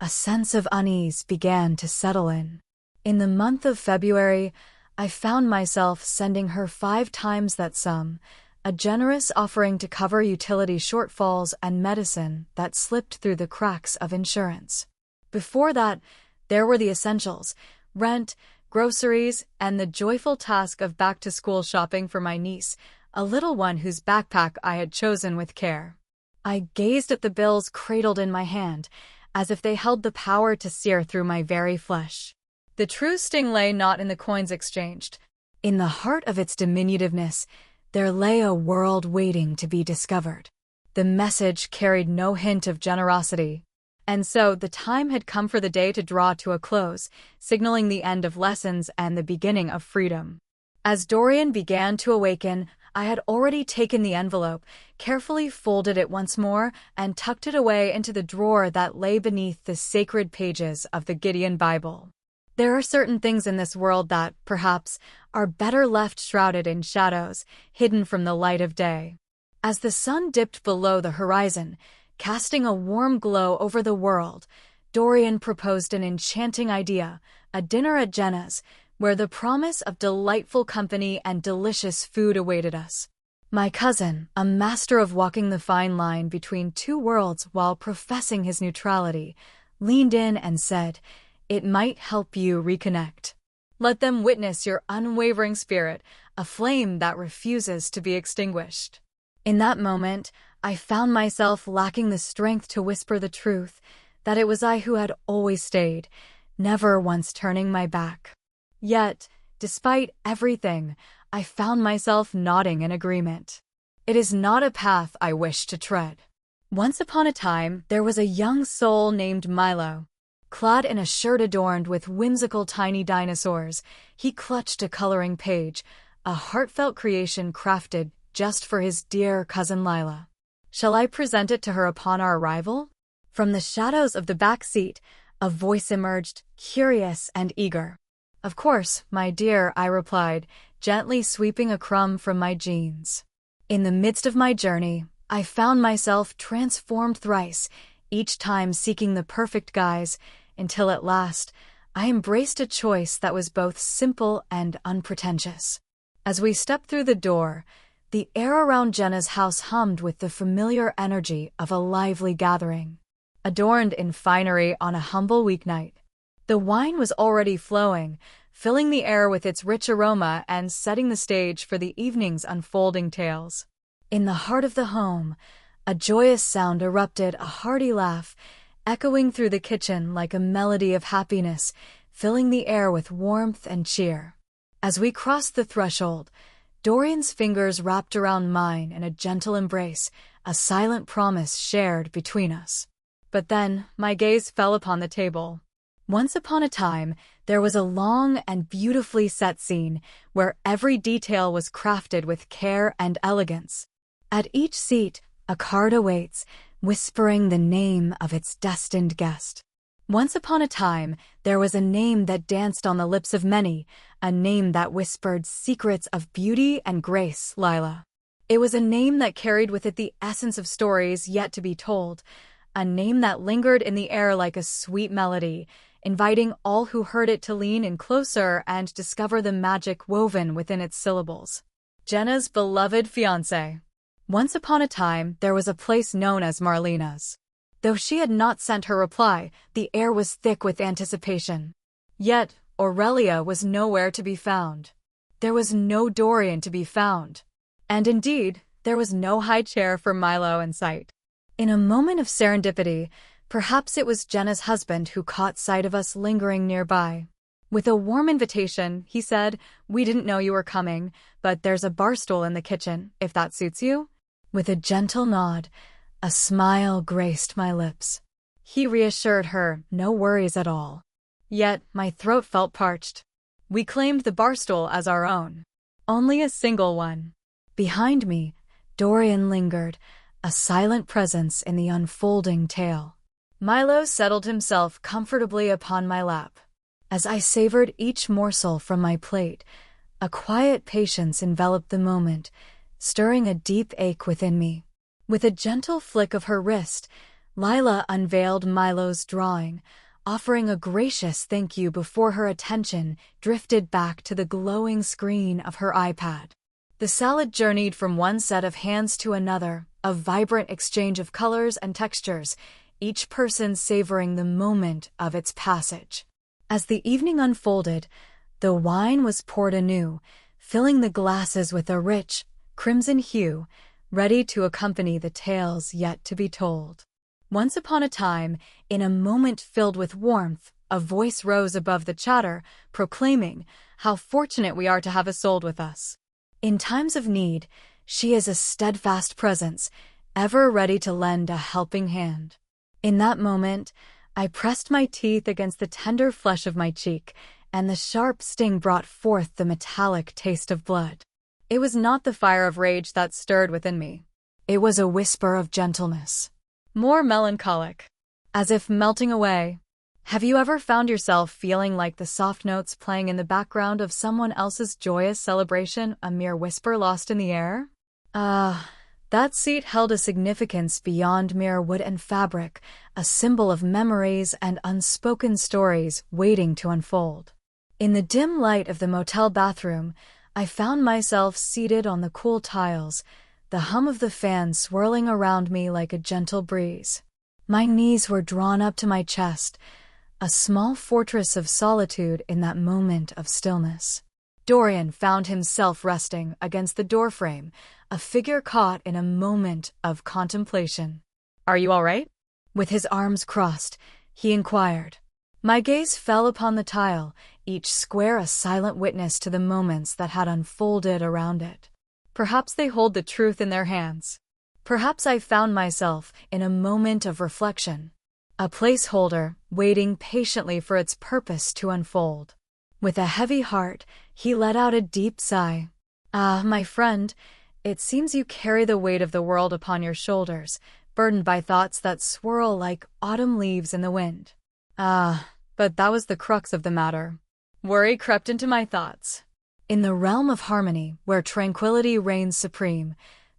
a sense of unease began to settle in. In the month of February, I found myself sending her 5 times that sum, a generous offering to cover utility shortfalls and medicine that slipped through the cracks of insurance. Before that, there were the essentials, rent, groceries, and the joyful task of back-to-school shopping for my niece, a little one whose backpack I had chosen with care. I gazed at the bills cradled in my hand, as if they held the power to sear through my very flesh. The true sting lay not in the coins exchanged. In the heart of its diminutiveness, there lay a world waiting to be discovered. The message carried no hint of generosity. And so the time had come for the day to draw to a close, signaling the end of lessons and the beginning of freedom. As Dorian began to awaken, I had already taken the envelope, carefully folded it once more, and tucked it away into the drawer that lay beneath the sacred pages of the Gideon Bible. There are certain things in this world that, perhaps, are better left shrouded in shadows, hidden from the light of day. As the sun dipped below the horizon, casting a warm glow over the world, Dorian proposed an enchanting idea, a dinner at Jenna's, where the promise of delightful company and delicious food awaited us. My cousin, a master of walking the fine line between 2 worlds while professing his neutrality, leaned in and said, "It might help you reconnect. Let them witness your unwavering spirit, a flame that refuses to be extinguished." In that moment, I found myself lacking the strength to whisper the truth, that it was I who had always stayed, never once turning my back. Yet, despite everything, I found myself nodding in agreement. It is not a path I wish to tread. Once upon a time, there was a young soul named Milo. Clad in a shirt adorned with whimsical tiny dinosaurs, he clutched a coloring page, a heartfelt creation crafted just for his dear cousin Lila. Shall I present it to her upon our arrival? From the shadows of the back seat, a voice emerged, curious and eager. "Of course, my dear," I replied, gently sweeping a crumb from my jeans. In the midst of my journey, I found myself transformed thrice, each time seeking the perfect guise, until at last, I embraced a choice that was both simple and unpretentious. As we stepped through the door, the air around Jenna's house hummed with the familiar energy of a lively gathering. Adorned in finery on a humble weeknight, the wine was already flowing, filling the air with its rich aroma and setting the stage for the evening's unfolding tales. In the heart of the home, a joyous sound erupted, a hearty laugh, echoing through the kitchen like a melody of happiness, filling the air with warmth and cheer. As we crossed the threshold, Dorian's fingers wrapped around mine in a gentle embrace, a silent promise shared between us. But then, my gaze fell upon the table. Once upon a time, there was a long and beautifully set scene where every detail was crafted with care and elegance. At each seat, a card awaits, whispering the name of its destined guest. Once upon a time, there was a name that danced on the lips of many, a name that whispered secrets of beauty and grace, Lila. It was a name that carried with it the essence of stories yet to be told, a name that lingered in the air like a sweet melody, inviting all who heard it to lean in closer and discover the magic woven within its syllables. Jenna's beloved fiancé. Once upon a time, there was a place known as Marlena's. Though she had not sent her reply, the air was thick with anticipation. Yet, Aurelia was nowhere to be found. There was no Dorian to be found. And indeed, there was no high chair for Milo in sight. In a moment of serendipity, perhaps it was Jenna's husband who caught sight of us lingering nearby. With a warm invitation, he said, "We didn't know you were coming, but there's a bar stool in the kitchen, if that suits you." With a gentle nod, a smile graced my lips. He reassured her, no worries at all. Yet, my throat felt parched. We claimed the bar stool as our own. Only a single one. Behind me, Dorian lingered, a silent presence in the unfolding tale. Milo settled himself comfortably upon my lap. As I savored each morsel from my plate, a quiet patience enveloped the moment, stirring a deep ache within me. With a gentle flick of her wrist, Lila unveiled Milo's drawing, offering a gracious thank you before her attention drifted back to the glowing screen of her iPad. The salad journeyed from one set of hands to another, a vibrant exchange of colors and textures, each person savoring the moment of its passage. As the evening unfolded, the wine was poured anew, filling the glasses with a rich, crimson hue, ready to accompany the tales yet to be told. Once upon a time, in a moment filled with warmth, a voice rose above the chatter, proclaiming how fortunate we are to have Isolde with us. In times of need, she is a steadfast presence, ever ready to lend a helping hand. In that moment, I pressed my teeth against the tender flesh of my cheek, and the sharp sting brought forth the metallic taste of blood. It was not the fire of rage that stirred within me. It was a whisper of gentleness. More melancholic, as if melting away. Have you ever found yourself feeling like the soft notes playing in the background of someone else's joyous celebration, a mere whisper lost in the air? That seat held a significance beyond mere wood and fabric, a symbol of memories and unspoken stories waiting to unfold. In the dim light of the motel bathroom, I found myself seated on the cool tiles, the hum of the fan swirling around me like a gentle breeze. My knees were drawn up to my chest, a small fortress of solitude in that moment of stillness. Dorian found himself resting against the doorframe, a figure caught in a moment of contemplation. "Are you all right?" With his arms crossed, he inquired. My gaze fell upon the tile, each square a silent witness to the moments that had unfolded around it. Perhaps they hold the truth in their hands. Perhaps I found myself in a moment of reflection, a placeholder waiting patiently for its purpose to unfold. With a heavy heart, he let out a deep sigh. My friend, it seems you carry the weight of the world upon your shoulders, burdened by thoughts that swirl like autumn leaves in the wind." But that was the crux of the matter. Worry crept into my thoughts. In the realm of harmony, where tranquility reigns supreme,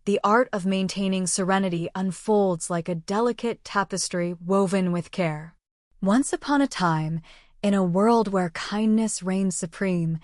the art of maintaining serenity unfolds like a delicate tapestry woven with care. Once upon a time, in a world where kindness reigned supreme,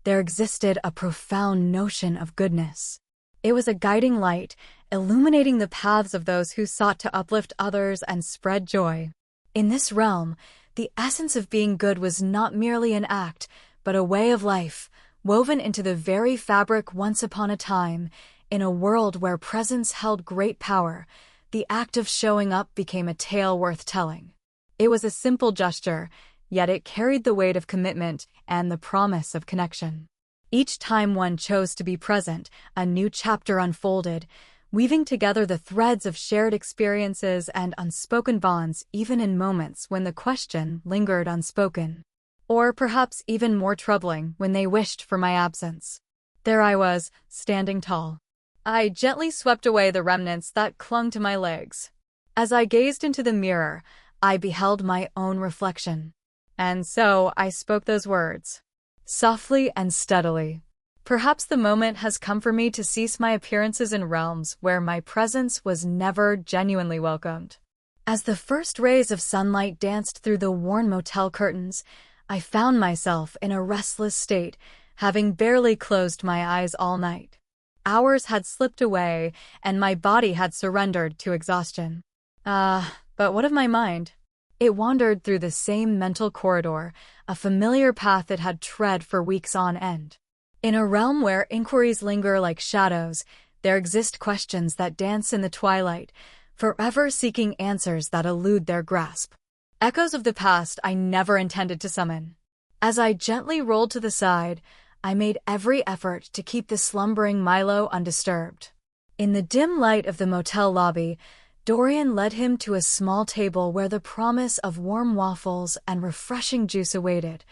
there existed a profound notion of goodness. It was a guiding light, illuminating the paths of those who sought to uplift others and spread joy. In this realm, the essence of being good was not merely an act, but a way of life, woven into the very fabric. Once upon a time, in a world where presence held great power, the act of showing up became a tale worth telling. It was a simple gesture, yet it carried the weight of commitment and the promise of connection. Each time one chose to be present, a new chapter unfolded, weaving together the threads of shared experiences and unspoken bonds, even in moments when the question lingered unspoken. Or perhaps even more troubling, when they wished for my absence. There I was, standing tall. I gently swept away the remnants that clung to my legs. As I gazed into the mirror, I beheld my own reflection. And so I spoke those words, softly and steadily. Perhaps the moment has come for me to cease my appearances in realms where my presence was never genuinely welcomed. As the first rays of sunlight danced through the worn motel curtains, I found myself in a restless state, having barely closed my eyes all night. Hours had slipped away, and my body had surrendered to exhaustion. But what of my mind? It wandered through the same mental corridor, a familiar path it had tread for weeks on end. In a realm where inquiries linger like shadows, there exist questions that dance in the twilight, forever seeking answers that elude their grasp. Echoes of the past I never intended to summon. As I gently rolled to the side, I made every effort to keep the slumbering Milo undisturbed. In the dim light of the motel lobby, Dorian led him to a small table where the promise of warm waffles and refreshing juice awaited,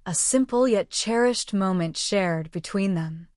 a simple yet cherished moment shared between them.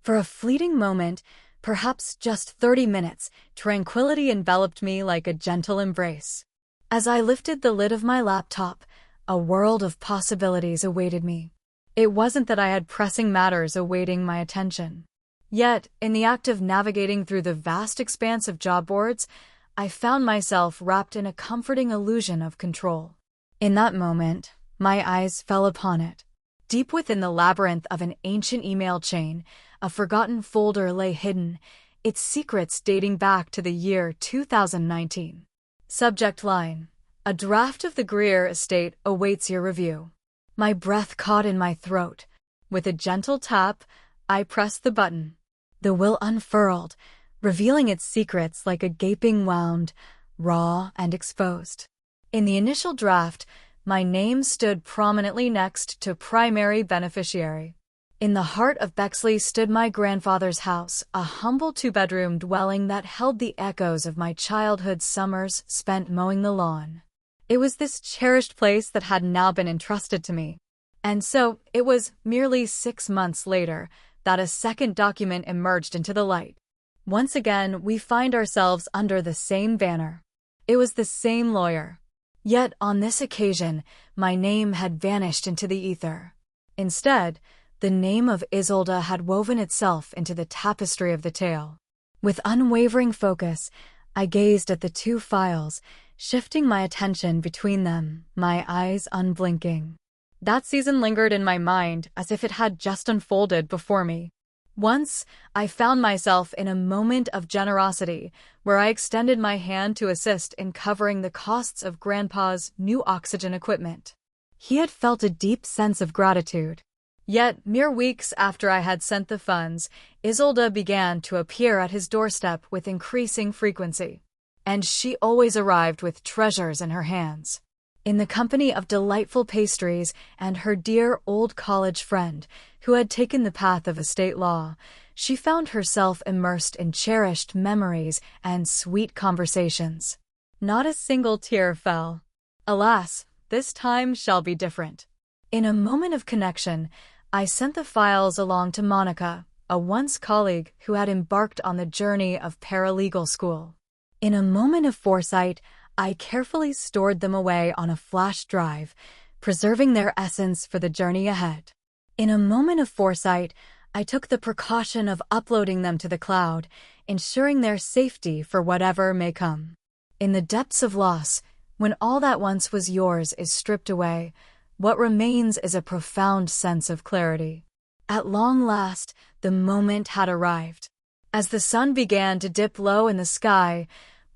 For a fleeting moment, perhaps just 30 minutes, tranquility enveloped me like a gentle embrace. As I lifted the lid of my laptop, a world of possibilities awaited me. It wasn't that I had pressing matters awaiting my attention. Yet, in the act of navigating through the vast expanse of job boards, I found myself wrapped in a comforting illusion of control. In that moment, my eyes fell upon it. Deep within the labyrinth of an ancient email chain, a forgotten folder lay hidden, its secrets dating back to the year 2019. Subject line: A draft of the Greer estate awaits your review. My breath caught in my throat. With a gentle tap, I pressed the button. The will unfurled, revealing its secrets like a gaping wound, raw and exposed. In the initial draft, my name stood prominently next to primary beneficiary. In the heart of Bexley stood my grandfather's house, a humble two-bedroom dwelling that held the echoes of my childhood summers spent mowing the lawn. It was this cherished place that had now been entrusted to me. And so, it was merely 6 months later that a second document emerged into the light. Once again, we find ourselves under the same banner. It was the same lawyer. Yet, on this occasion, my name had vanished into the ether. Instead, the name of Isolde had woven itself into the tapestry of the tale. With unwavering focus, I gazed at the two files, shifting my attention between them, my eyes unblinking. That season lingered in my mind as if it had just unfolded before me. Once, I found myself in a moment of generosity, where I extended my hand to assist in covering the costs of Grandpa's new oxygen equipment. He had felt a deep sense of gratitude. Yet, mere weeks after I had sent the funds, Isolde began to appear at his doorstep with increasing frequency. And she always arrived with treasures in her hands. In the company of delightful pastries and her dear old college friend, who had taken the path of estate law, she found herself immersed in cherished memories and sweet conversations. Not a single tear fell. Alas, this time shall be different. In a moment of connection, I sent the files along to Monica, a once colleague who had embarked on the journey of paralegal school. In a moment of foresight, I carefully stored them away on a flash drive, preserving their essence for the journey ahead. In a moment of foresight, I took the precaution of uploading them to the cloud, ensuring their safety for whatever may come. In the depths of loss, when all that once was yours is stripped away, what remains is a profound sense of clarity. At long last, the moment had arrived. As the sun began to dip low in the sky,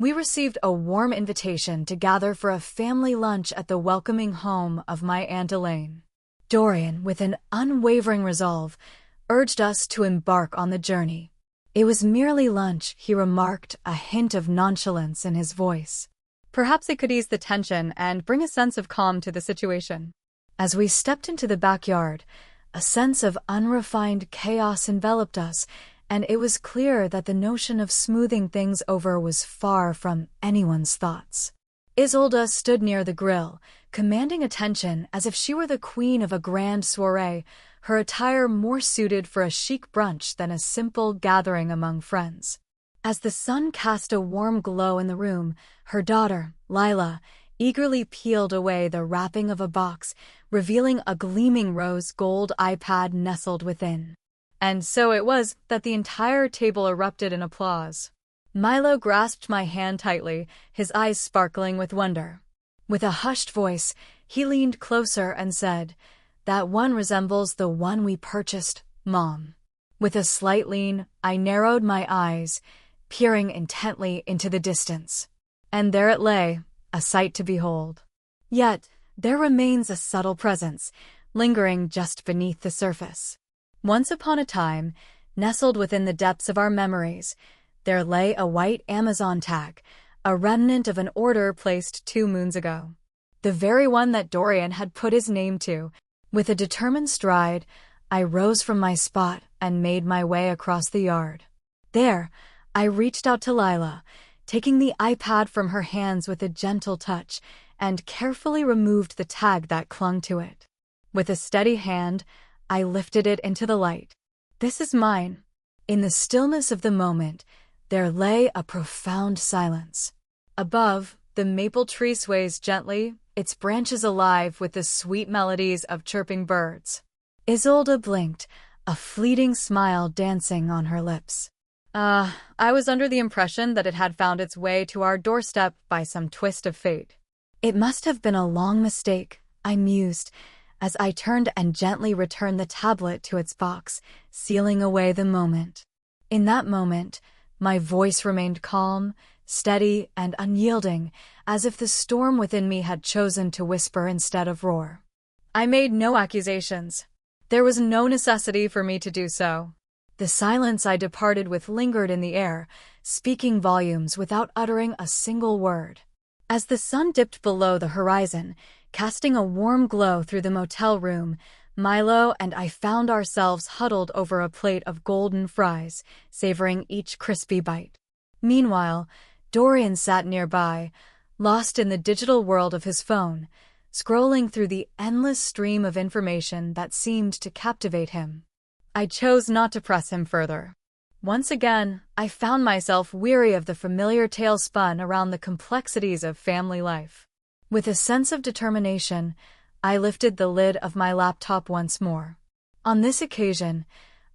we received a warm invitation to gather for a family lunch at the welcoming home of my Aunt Elaine. Dorian, with an unwavering resolve, urged us to embark on the journey. It was merely lunch, he remarked, a hint of nonchalance in his voice. Perhaps it could ease the tension and bring a sense of calm to the situation. As we stepped into the backyard, a sense of unrefined chaos enveloped us, and it was clear that the notion of smoothing things over was far from anyone's thoughts. Isolde stood near the grill, commanding attention as if she were the queen of a grand soirée, her attire more suited for a chic brunch than a simple gathering among friends. As the sun cast a warm glow in the room, her daughter, Lila, eagerly peeled away the wrapping of a box, revealing a gleaming rose gold iPad nestled within. And so it was that the entire table erupted in applause. Milo grasped my hand tightly, his eyes sparkling with wonder. With a hushed voice, he leaned closer and said, "That one resembles the one we purchased, Mom." With a slight lean, I narrowed my eyes, peering intently into the distance. And there it lay, a sight to behold. Yet, there remains a subtle presence, lingering just beneath the surface. Once upon a time, nestled within the depths of our memories, there lay a white Amazon tag, a remnant of an order placed 2 moons ago. The very one that Dorian had put his name to. With a determined stride, I rose from my spot and made my way across the yard. There, I reached out to Lila, taking the iPad from her hands with a gentle touch, and carefully removed the tag that clung to it. With a steady hand, I lifted it into the light. This is mine. In the stillness of the moment, there lay a profound silence. Above, the maple tree sways gently, its branches alive with the sweet melodies of chirping birds. Isolde blinked, a fleeting smile dancing on her lips. I was under the impression that it had found its way to our doorstep by some twist of fate. It must have been a long mistake, I mused, as I turned and gently returned the tablet to its box, sealing away the moment. In that moment, my voice remained calm, steady, and unyielding, as if the storm within me had chosen to whisper instead of roar. I made no accusations. There was no necessity for me to do so. The silence I departed with lingered in the air, speaking volumes without uttering a single word. As the sun dipped below the horizon, casting a warm glow through the motel room, Milo and I found ourselves huddled over a plate of golden fries, savoring each crispy bite. Meanwhile, Dorian sat nearby, lost in the digital world of his phone, scrolling through the endless stream of information that seemed to captivate him. I chose not to press him further. Once again, I found myself weary of the familiar tale spun around the complexities of family life. With a sense of determination, I lifted the lid of my laptop once more. On this occasion,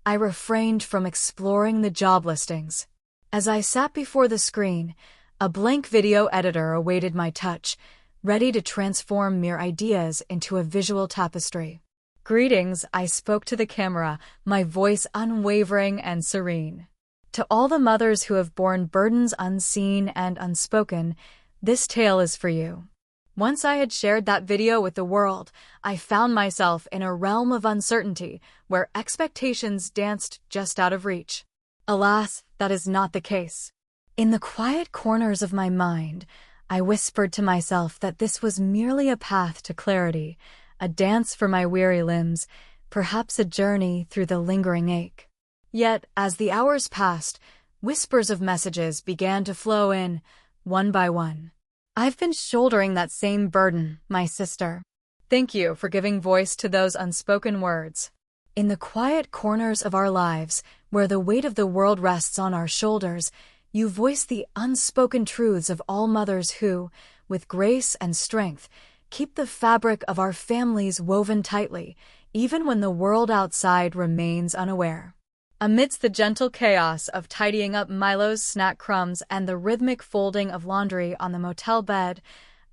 I refrained from exploring the job listings. As I sat before the screen, a blank video editor awaited my touch, ready to transform mere ideas into a visual tapestry. Greetings, I spoke to the camera, my voice unwavering and serene. To all the mothers who have borne burdens unseen and unspoken, this tale is for you. Once I had shared that video with the world, I found myself in a realm of uncertainty where expectations danced just out of reach. Alas, that is not the case. In the quiet corners of my mind, I whispered to myself that this was merely a path to clarity, a dance for my weary limbs, perhaps a journey through the lingering ache. Yet, as the hours passed, whispers of messages began to flow in, one by one. I've been shouldering that same burden, my sister. Thank you for giving voice to those unspoken words. In the quiet corners of our lives, where the weight of the world rests on our shoulders, you voice the unspoken truths of all mothers who, with grace and strength, keep the fabric of our families woven tightly, even when the world outside remains unaware. Amidst the gentle chaos of tidying up Milo's snack crumbs and the rhythmic folding of laundry on the motel bed,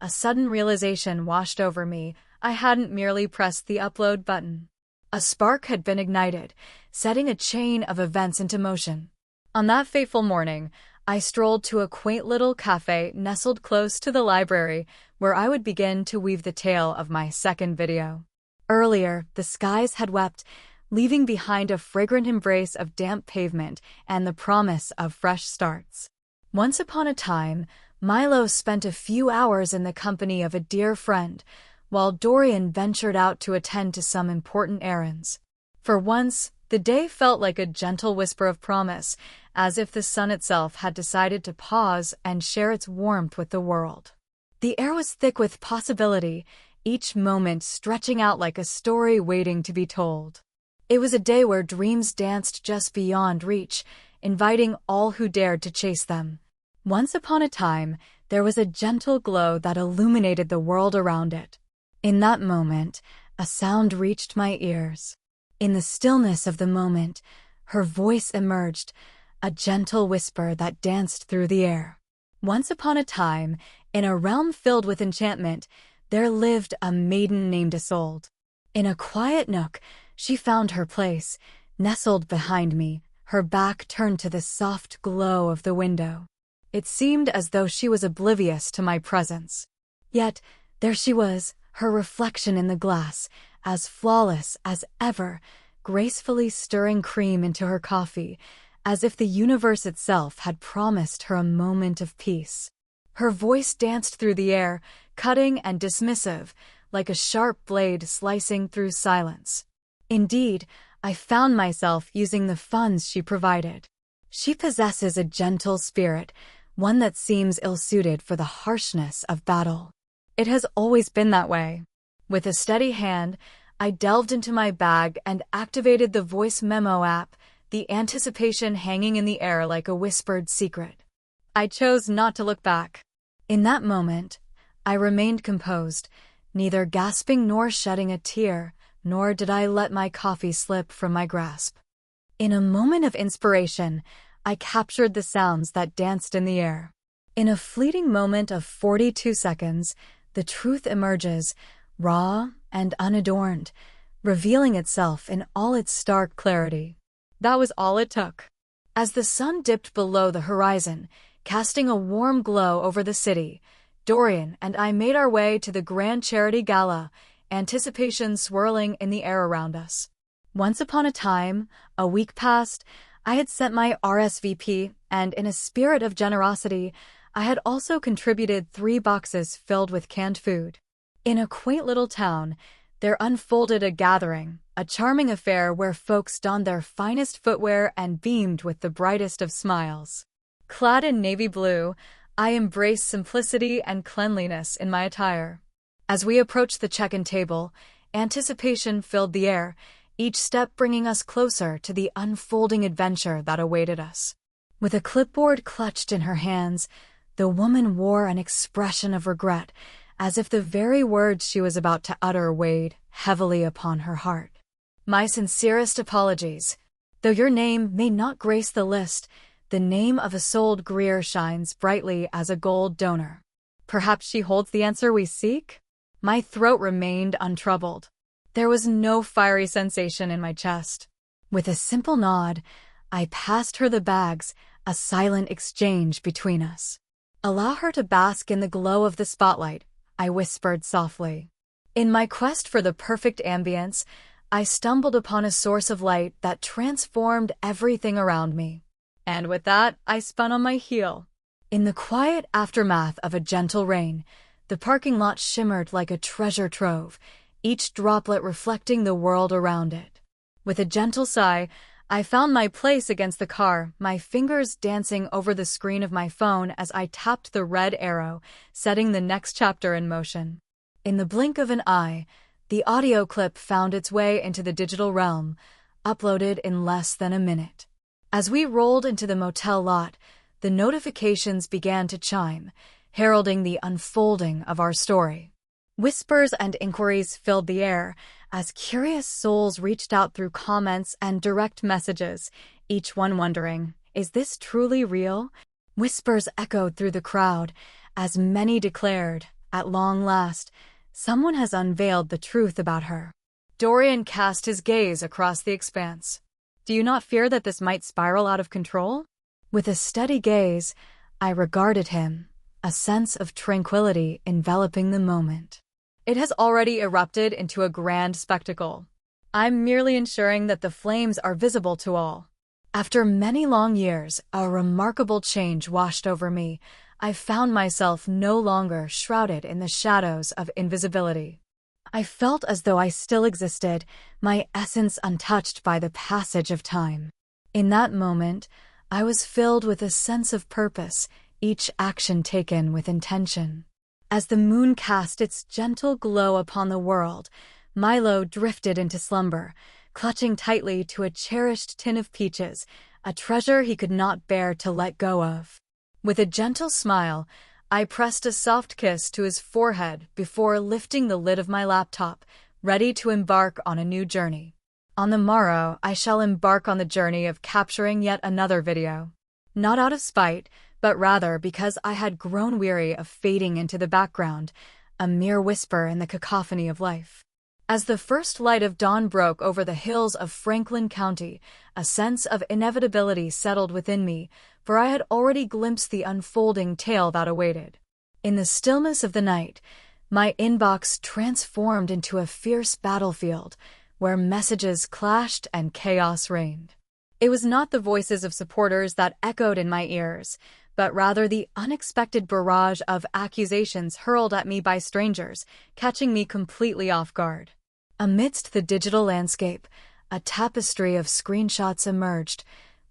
a sudden realization washed over me. I hadn't merely pressed the upload button. A spark had been ignited, setting a chain of events into motion. On that fateful morning, I strolled to a quaint little cafe nestled close to the library, where I would begin to weave the tale of my second video. Earlier, the skies had wept, leaving behind a fragrant embrace of damp pavement and the promise of fresh starts. Once upon a time, Milo spent a few hours in the company of a dear friend, while Dorian ventured out to attend to some important errands. For once, the day felt like a gentle whisper of promise, as if the sun itself had decided to pause and share its warmth with the world. The air was thick with possibility, each moment stretching out like a story waiting to be told. It was a day where dreams danced just beyond reach, inviting all who dared to chase them. Once upon a time, there was a gentle glow that illuminated the world around it. In that moment, a sound reached my ears. In the stillness of the moment, her voice emerged, a gentle whisper that danced through the air. Once upon a time, in a realm filled with enchantment, there lived a maiden named Isolde. In a quiet nook, she found her place, nestled behind me, her back turned to the soft glow of the window. It seemed as though she was oblivious to my presence. Yet, There she was, her reflection in the glass, as flawless as ever, gracefully stirring cream into her coffee, as if the universe itself had promised her a moment of peace. Her voice danced through the air, cutting and dismissive, like a sharp blade slicing through silence. Indeed, I found myself using the funds she provided. She possesses a gentle spirit, one that seems ill-suited for the harshness of battle. It has always been that way. With a steady hand, I delved into my bag and activated the voice memo app, the anticipation hanging in the air like a whispered secret. I chose not to look back. In that moment, I remained composed, neither gasping nor shedding a tear, nor did I let my coffee slip from my grasp. In a moment of inspiration, I captured the sounds that danced in the air. In a fleeting moment of 42 seconds, the truth emerges, raw and unadorned, revealing itself in all its stark clarity. That was all it took. As the sun dipped below the horizon, casting a warm glow over the city, Dorian and I made our way to the Grand Charity Gala, anticipation swirling in the air around us. Once upon a time, a week past, I had sent my RSVP, and in a spirit of generosity, I had also contributed 3 boxes filled with canned food. In a quaint little town, there unfolded a gathering, a charming affair where folks donned their finest footwear and beamed with the brightest of smiles. Clad in navy blue, I embraced simplicity and cleanliness in my attire. As we approached the check-in table, anticipation filled the air, each step bringing us closer to the unfolding adventure that awaited us. With a clipboard clutched in her hands, the woman wore an expression of regret, as if the very words she was about to utter weighed heavily upon her heart. My sincerest apologies. Though your name may not grace the list, the name of Isolde Greer shines brightly as a gold donor. Perhaps she holds the answer we seek? My throat remained untroubled. There was no fiery sensation in my chest. With a simple nod, I passed her the bags, a silent exchange between us. Allow her to bask in the glow of the spotlight, I whispered softly. In my quest for the perfect ambience, I stumbled upon a source of light that transformed everything around me. And with that, I spun on my heel. In the quiet aftermath of a gentle rain, the parking lot shimmered like a treasure trove, each droplet reflecting the world around it. With a gentle sigh, I found my place against the car, my fingers dancing over the screen of my phone as I tapped the red arrow, setting the next chapter in motion. In the blink of an eye, the audio clip found its way into the digital realm, uploaded in less than a minute. As we rolled into the motel lot, the notifications began to chime, heralding the unfolding of our story. Whispers and inquiries filled the air, as curious souls reached out through comments and direct messages, each one wondering, is this truly real? Whispers echoed through the crowd, as many declared, at long last, someone has unveiled the truth about her. Dorian cast his gaze across the expanse. Do you not fear that this might spiral out of control? With a steady gaze, I regarded him, a sense of tranquility enveloping the moment. It has already erupted into a grand spectacle. I'm merely ensuring that the flames are visible to all. After many long years, a remarkable change washed over me. I found myself no longer shrouded in the shadows of invisibility. I felt as though I still existed, my essence untouched by the passage of time. In that moment, I was filled with a sense of purpose, each action taken with intention. As the moon cast its gentle glow upon the world, Milo drifted into slumber, clutching tightly to a cherished tin of peaches, a treasure he could not bear to let go of. With a gentle smile, I pressed a soft kiss to his forehead before lifting the lid of my laptop, ready to embark on a new journey. On the morrow, I shall embark on the journey of capturing yet another video. Not out of spite, but rather because I had grown weary of fading into the background, a mere whisper in the cacophony of life. As the first light of dawn broke over the hills of Franklin County, a sense of inevitability settled within me, for I had already glimpsed the unfolding tale that awaited. In the stillness of the night, My inbox transformed into a fierce battlefield where messages clashed and chaos reigned. It was not the voices of supporters that echoed in my ears, but rather the unexpected barrage of accusations hurled at me by strangers, catching me completely off guard. Amidst the digital landscape, a tapestry of screenshots emerged,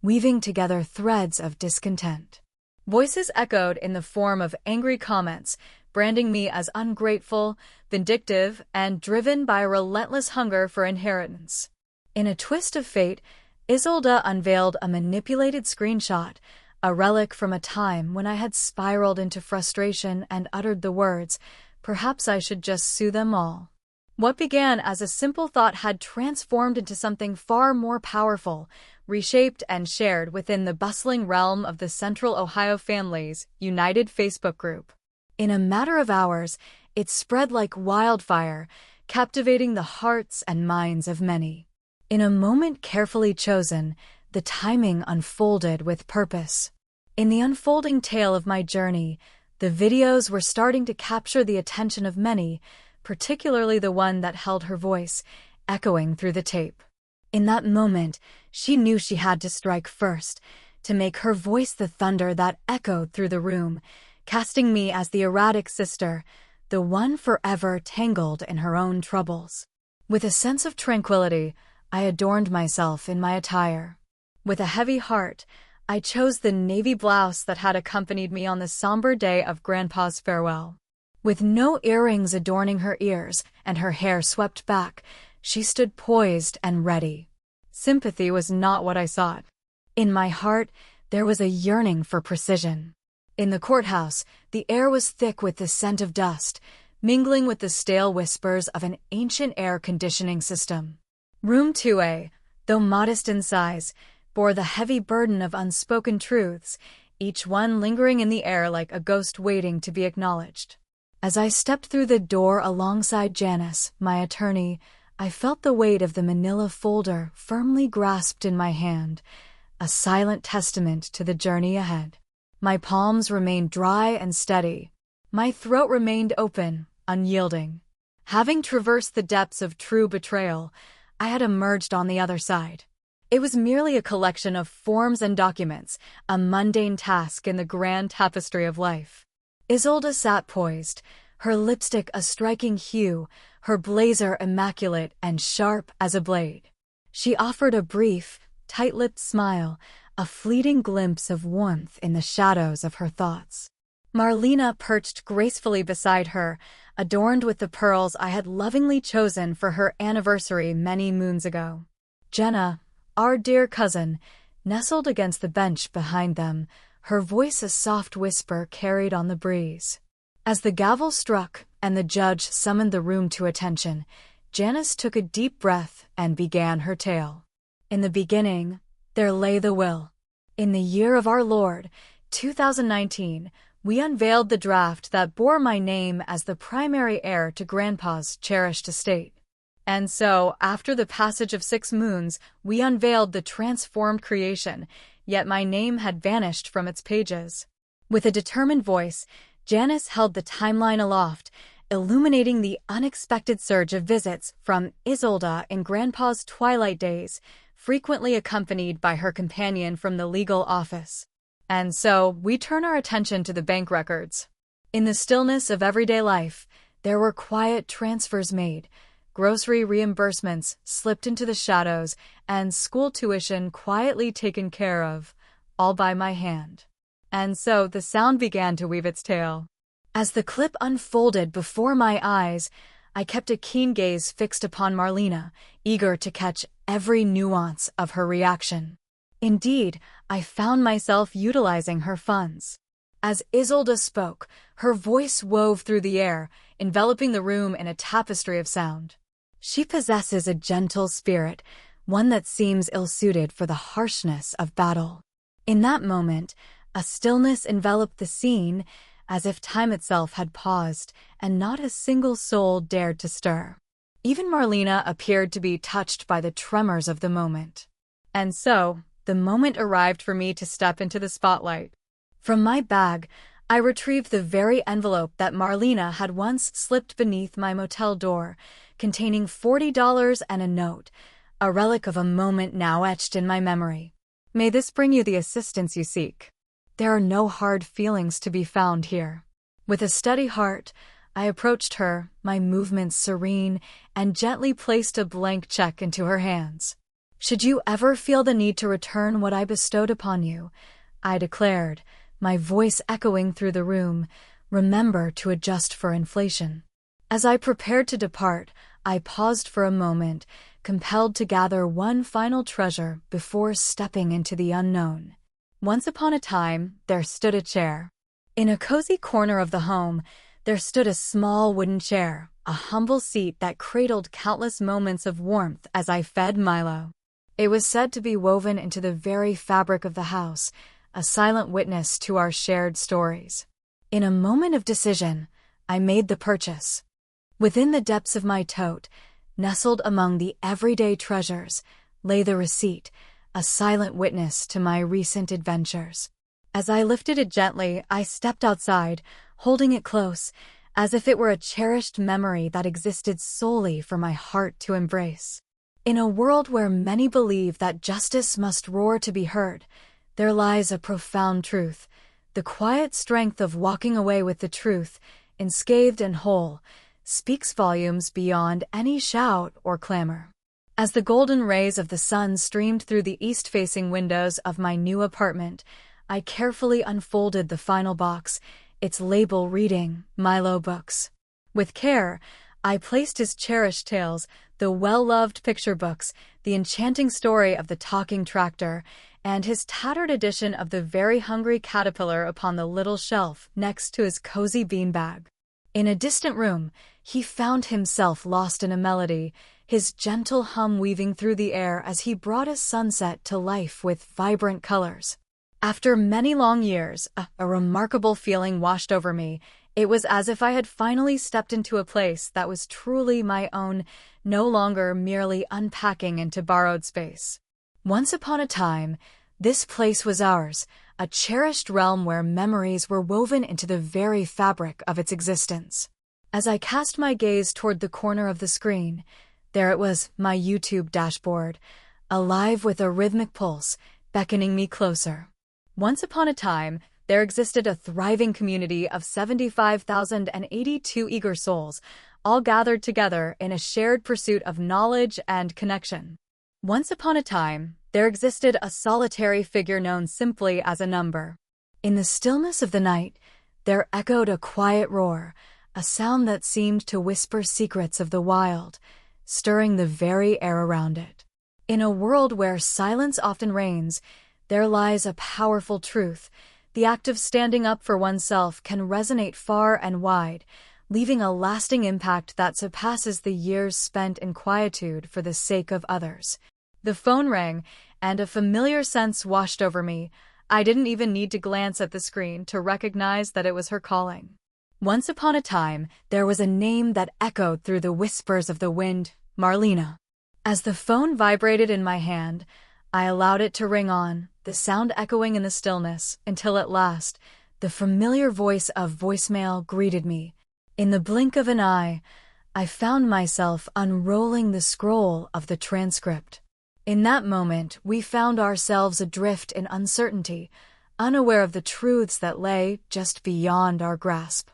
weaving together threads of discontent. Voices echoed in the form of angry comments, branding me as ungrateful, vindictive, and driven by a relentless hunger for inheritance. In a twist of fate, Isolde unveiled a manipulated screenshot, a relic from a time when I had spiraled into frustration and uttered the words, "Perhaps I should just sue them all." What began as a simple thought had transformed into something far more powerful, reshaped and shared within the bustling realm of the Central Ohio Families United Facebook group. In a matter of hours, it spread like wildfire, captivating the hearts and minds of many. In a moment carefully chosen, the timing unfolded with purpose. In the unfolding tale of my journey, the videos were starting to capture the attention of many, particularly the one that held her voice, echoing through the tape. In that moment, she knew she had to strike first, to make her voice the thunder that echoed through the room, casting me as the erratic sister, the one forever tangled in her own troubles. With a sense of tranquility, I adorned myself in my attire. With a heavy heart, I chose the navy blouse that had accompanied me on the somber day of Grandpa's farewell. With no earrings adorning her ears and her hair swept back, she stood poised and ready. Sympathy was not what I sought. In my heart, there was a yearning for precision. In the courthouse, the air was thick with the scent of dust, mingling with the stale whispers of an ancient air conditioning system. Room 2A, though modest in size, bore the heavy burden of unspoken truths, each one lingering in the air like a ghost waiting to be acknowledged. As I stepped through the door alongside Janice, my attorney, I felt the weight of the manila folder firmly grasped in my hand, a silent testament to the journey ahead. My palms remained dry and steady. My throat remained open, unyielding. Having traversed the depths of true betrayal, I had emerged on the other side. It was merely a collection of forms and documents, a mundane task in the grand tapestry of life. Isolde sat poised, her lipstick a striking hue, her blazer immaculate and sharp as a blade. She offered a brief, tight-lipped smile, a fleeting glimpse of warmth in the shadows of her thoughts. Marlena perched gracefully beside her, adorned with the pearls I had lovingly chosen for her anniversary many moons ago. Jenna, our dear cousin, nestled against the bench behind them, her voice a soft whisper carried on the breeze. As the gavel struck and the judge summoned the room to attention, Janice took a deep breath and began her tale. In the beginning, there lay the will. In the year of our Lord, 2019, we unveiled the draft that bore my name as the primary heir to Grandpa's cherished estate. And so, after the passage of 6 moons, we unveiled the transformed creation, yet my name had vanished from its pages. With a determined voice, Janice held the timeline aloft, illuminating the unexpected surge of visits from Isolde in Grandpa's twilight days, frequently accompanied by her companion from the legal office. And so, we turn our attention to the bank records. In the stillness of everyday life, there were quiet transfers made, grocery reimbursements slipped into the shadows, and school tuition quietly taken care of, all by my hand. And so the sound began to weave its tale. As the clip unfolded before my eyes, I kept a keen gaze fixed upon Marlena, eager to catch every nuance of her reaction. Indeed, I found myself utilizing her funds. As Isolde spoke, her voice wove through the air, enveloping the room in a tapestry of sound. She possesses a gentle spirit, one that seems ill-suited for the harshness of battle. In that moment, a stillness enveloped the scene, as if time itself had paused, and not a single soul dared to stir. Even Marlena appeared to be touched by the tremors of the moment. And so, the moment arrived for me to step into the spotlight. From my bag, I retrieved the very envelope that Marlena had once slipped beneath my motel door, containing $40 and a note, a relic of a moment now etched in my memory. May this bring you the assistance you seek. There are no hard feelings to be found here. With a steady heart, I approached her, my movements serene, and gently placed a blank check into her hands. Should you ever feel the need to return what I bestowed upon you, I declared, my voice echoing through the room, remember to adjust for inflation. As I prepared to depart, I paused for a moment, compelled to gather one final treasure before stepping into the unknown. Once upon a time, there stood a chair. In a cozy corner of the home, there stood a small wooden chair, a humble seat that cradled countless moments of warmth as I fed Milo. It was said to be woven into the very fabric of the house, a silent witness to our shared stories. In a moment of decision, I made the purchase. Within the depths of my tote, nestled among the everyday treasures, lay the receipt, a silent witness to my recent adventures. As I lifted it gently, I stepped outside, holding it close, as if it were a cherished memory that existed solely for my heart to embrace. In a world where many believe that justice must roar to be heard, there lies a profound truth. The quiet strength of walking away with the truth, unscathed and whole, speaks volumes beyond any shout or clamor. As the golden rays of the sun streamed through the east-facing windows of my new apartment, I carefully unfolded the final box, its label reading, Milo Books. With care, I placed his cherished tales, the well-loved picture books, the enchanting story of the talking tractor, and his tattered edition of The Very Hungry Caterpillar upon the little shelf next to his cozy beanbag. In a distant room, he found himself lost in a melody, his gentle hum weaving through the air as he brought a sunset to life with vibrant colors. After many long years, a remarkable feeling washed over me. It was as if I had finally stepped into a place that was truly my own, no longer merely unpacking into borrowed space. Once upon a time, this place was ours, a cherished realm where memories were woven into the very fabric of its existence. As I cast my gaze toward the corner of the screen, there it was, my YouTube dashboard, alive with a rhythmic pulse, beckoning me closer. Once upon a time, there existed a thriving community of 75,082 eager souls, all gathered together in a shared pursuit of knowledge and connection. Once upon a time, there existed a solitary figure known simply as a number. In the stillness of the night, there echoed a quiet roar, a sound that seemed to whisper secrets of the wild, stirring the very air around it. In a world where silence often reigns, there lies a powerful truth. The act of standing up for oneself can resonate far and wide, leaving a lasting impact that surpasses the years spent in quietude for the sake of others. The phone rang, and a familiar sense washed over me. I didn't even need to glance at the screen to recognize that it was her calling. Once upon a time, there was a name that echoed through the whispers of the wind, Marlena. As the phone vibrated in my hand, I allowed it to ring on, the sound echoing in the stillness, until at last, the familiar voice of voicemail greeted me. In the blink of an eye, I found myself unrolling the scroll of the transcript. In that moment, we found ourselves adrift in uncertainty, unaware of the truths that lay just beyond our grasp.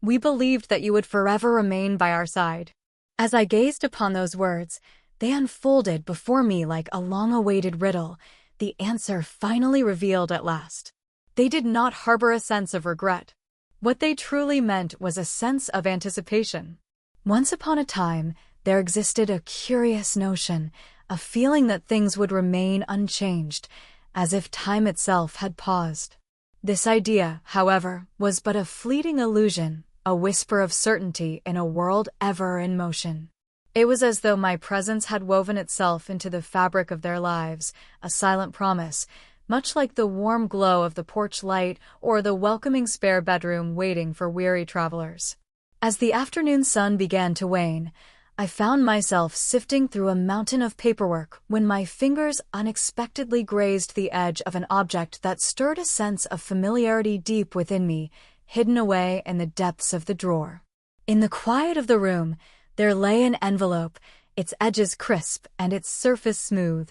We believed that you would forever remain by our side. As I gazed upon those words, they unfolded before me like a long-awaited riddle, the answer finally revealed at last. They did not harbor a sense of regret. What they truly meant was a sense of anticipation. Once upon a time, there existed a curious notion, a feeling that things would remain unchanged, as if time itself had paused. This idea, however, was but a fleeting illusion, a whisper of certainty in a world ever in motion. It was as though my presence had woven itself into the fabric of their lives, a silent promise, much like the warm glow of the porch light or the welcoming spare bedroom waiting for weary travelers. As the afternoon sun began to wane, I found myself sifting through a mountain of paperwork when my fingers unexpectedly grazed the edge of an object that stirred a sense of familiarity deep within me, hidden away in the depths of the drawer. In the quiet of the room, there lay an envelope, its edges crisp and its surface smooth,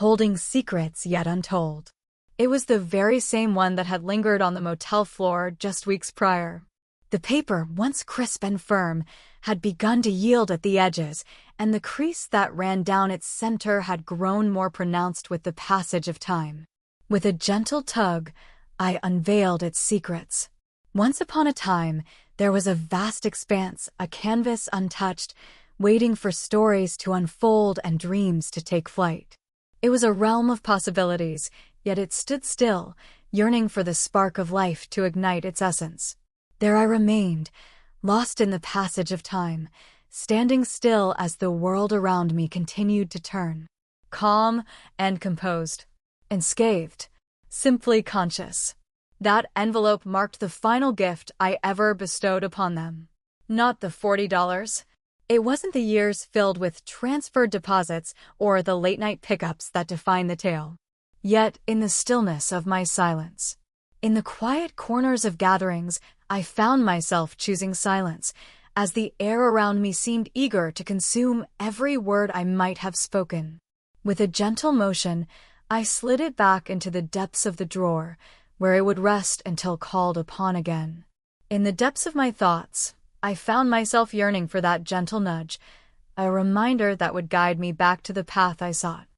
holding secrets yet untold. It was the very same one that had lingered on the motel floor just weeks prior. The paper, once crisp and firm, had begun to yield at the edges, and the crease that ran down its center had grown more pronounced with the passage of time. With a gentle tug, I unveiled its secrets. Once upon a time, there was a vast expanse, a canvas untouched, waiting for stories to unfold and dreams to take flight. It was a realm of possibilities, yet it stood still, yearning for the spark of life to ignite its essence. There I remained, lost in the passage of time, standing still as the world around me continued to turn. Calm and composed. Unscathed. Simply conscious. That envelope marked the final gift I ever bestowed upon them. Not the $40. It wasn't the years filled with transferred deposits or the late-night pickups that define the tale. Yet, in the stillness of my silence, in the quiet corners of gatherings, I found myself choosing silence, as the air around me seemed eager to consume every word I might have spoken. With a gentle motion, I slid it back into the depths of the drawer, where it would rest until called upon again. In the depths of my thoughts, I found myself yearning for that gentle nudge, a reminder that would guide me back to the path I sought.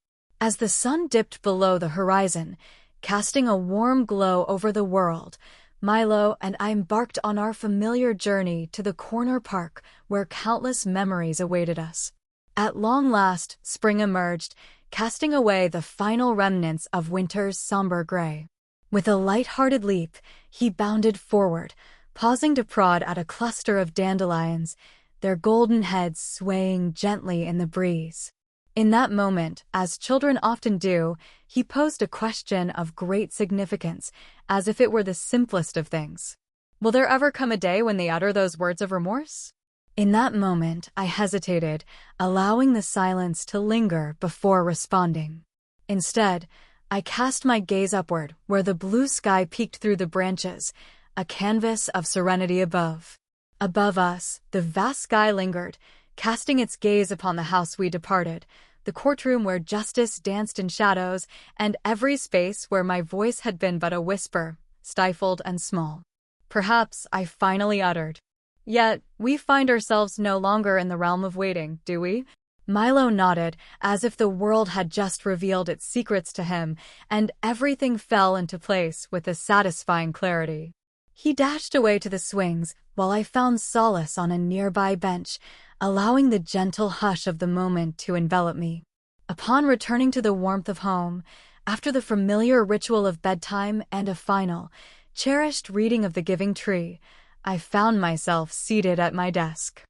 As the sun dipped below the horizon, casting a warm glow over the world, Milo and I embarked on our familiar journey to the corner park where countless memories awaited us. At long last, spring emerged, casting away the final remnants of winter's somber gray. With a light-hearted leap, he bounded forward, pausing to prod at a cluster of dandelions, their golden heads swaying gently in the breeze. In that moment, as children often do, he posed a question of great significance, as if it were the simplest of things. Will there ever come a day when they utter those words of remorse? In that moment, I hesitated, allowing the silence to linger before responding. Instead, I cast my gaze upward, where the blue sky peeked through the branches, a canvas of serenity above. Above us, the vast sky lingered, casting its gaze upon the house we departed, the courtroom where justice danced in shadows, and every space where my voice had been but a whisper, stifled and small. Perhaps I finally uttered. Yet, we find ourselves no longer in the realm of waiting, do we? Milo nodded, as if the world had just revealed its secrets to him, and everything fell into place with a satisfying clarity. He dashed away to the swings, while I found solace on a nearby bench, allowing the gentle hush of the moment to envelop me. Upon returning to the warmth of home, after the familiar ritual of bedtime and a final, cherished reading of The Giving Tree, I found myself seated at my desk.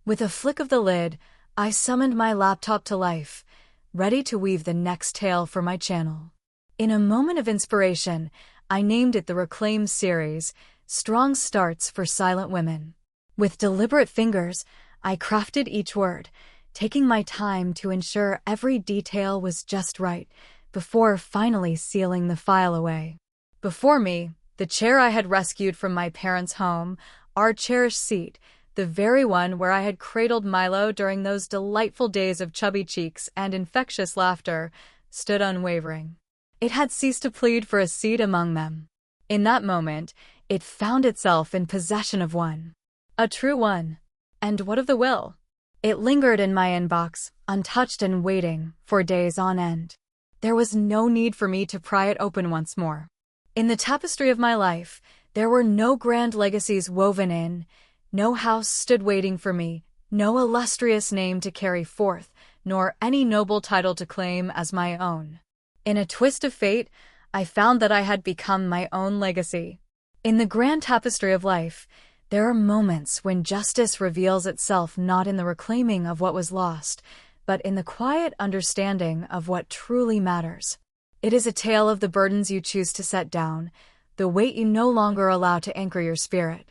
With a flick of the lid, I summoned my laptop to life, ready to weave the next tale for my channel. In a moment of inspiration, I named it the Reclaim series, Strong Starts for Silent Women. With deliberate fingers, I crafted each word, taking my time to ensure every detail was just right, before finally sealing the file away. Before me, the chair I had rescued from my parents' home, our cherished seat, the very one where I had cradled Milo during those delightful days of chubby cheeks and infectious laughter, stood unwavering. It had ceased to plead for a seat among them. In that moment, it found itself in possession of one. A true one. And what of the will? It lingered in my inbox, untouched and waiting, for days on end. There was no need for me to pry it open once more. In the tapestry of my life, there were no grand legacies woven in, no house stood waiting for me, no illustrious name to carry forth, nor any noble title to claim as my own. In a twist of fate, I found that I had become my own legacy. In the grand tapestry of life, there are moments when justice reveals itself not in the reclaiming of what was lost, but in the quiet understanding of what truly matters. It is a tale of the burdens you choose to set down, the weight you no longer allow to anchor your spirit.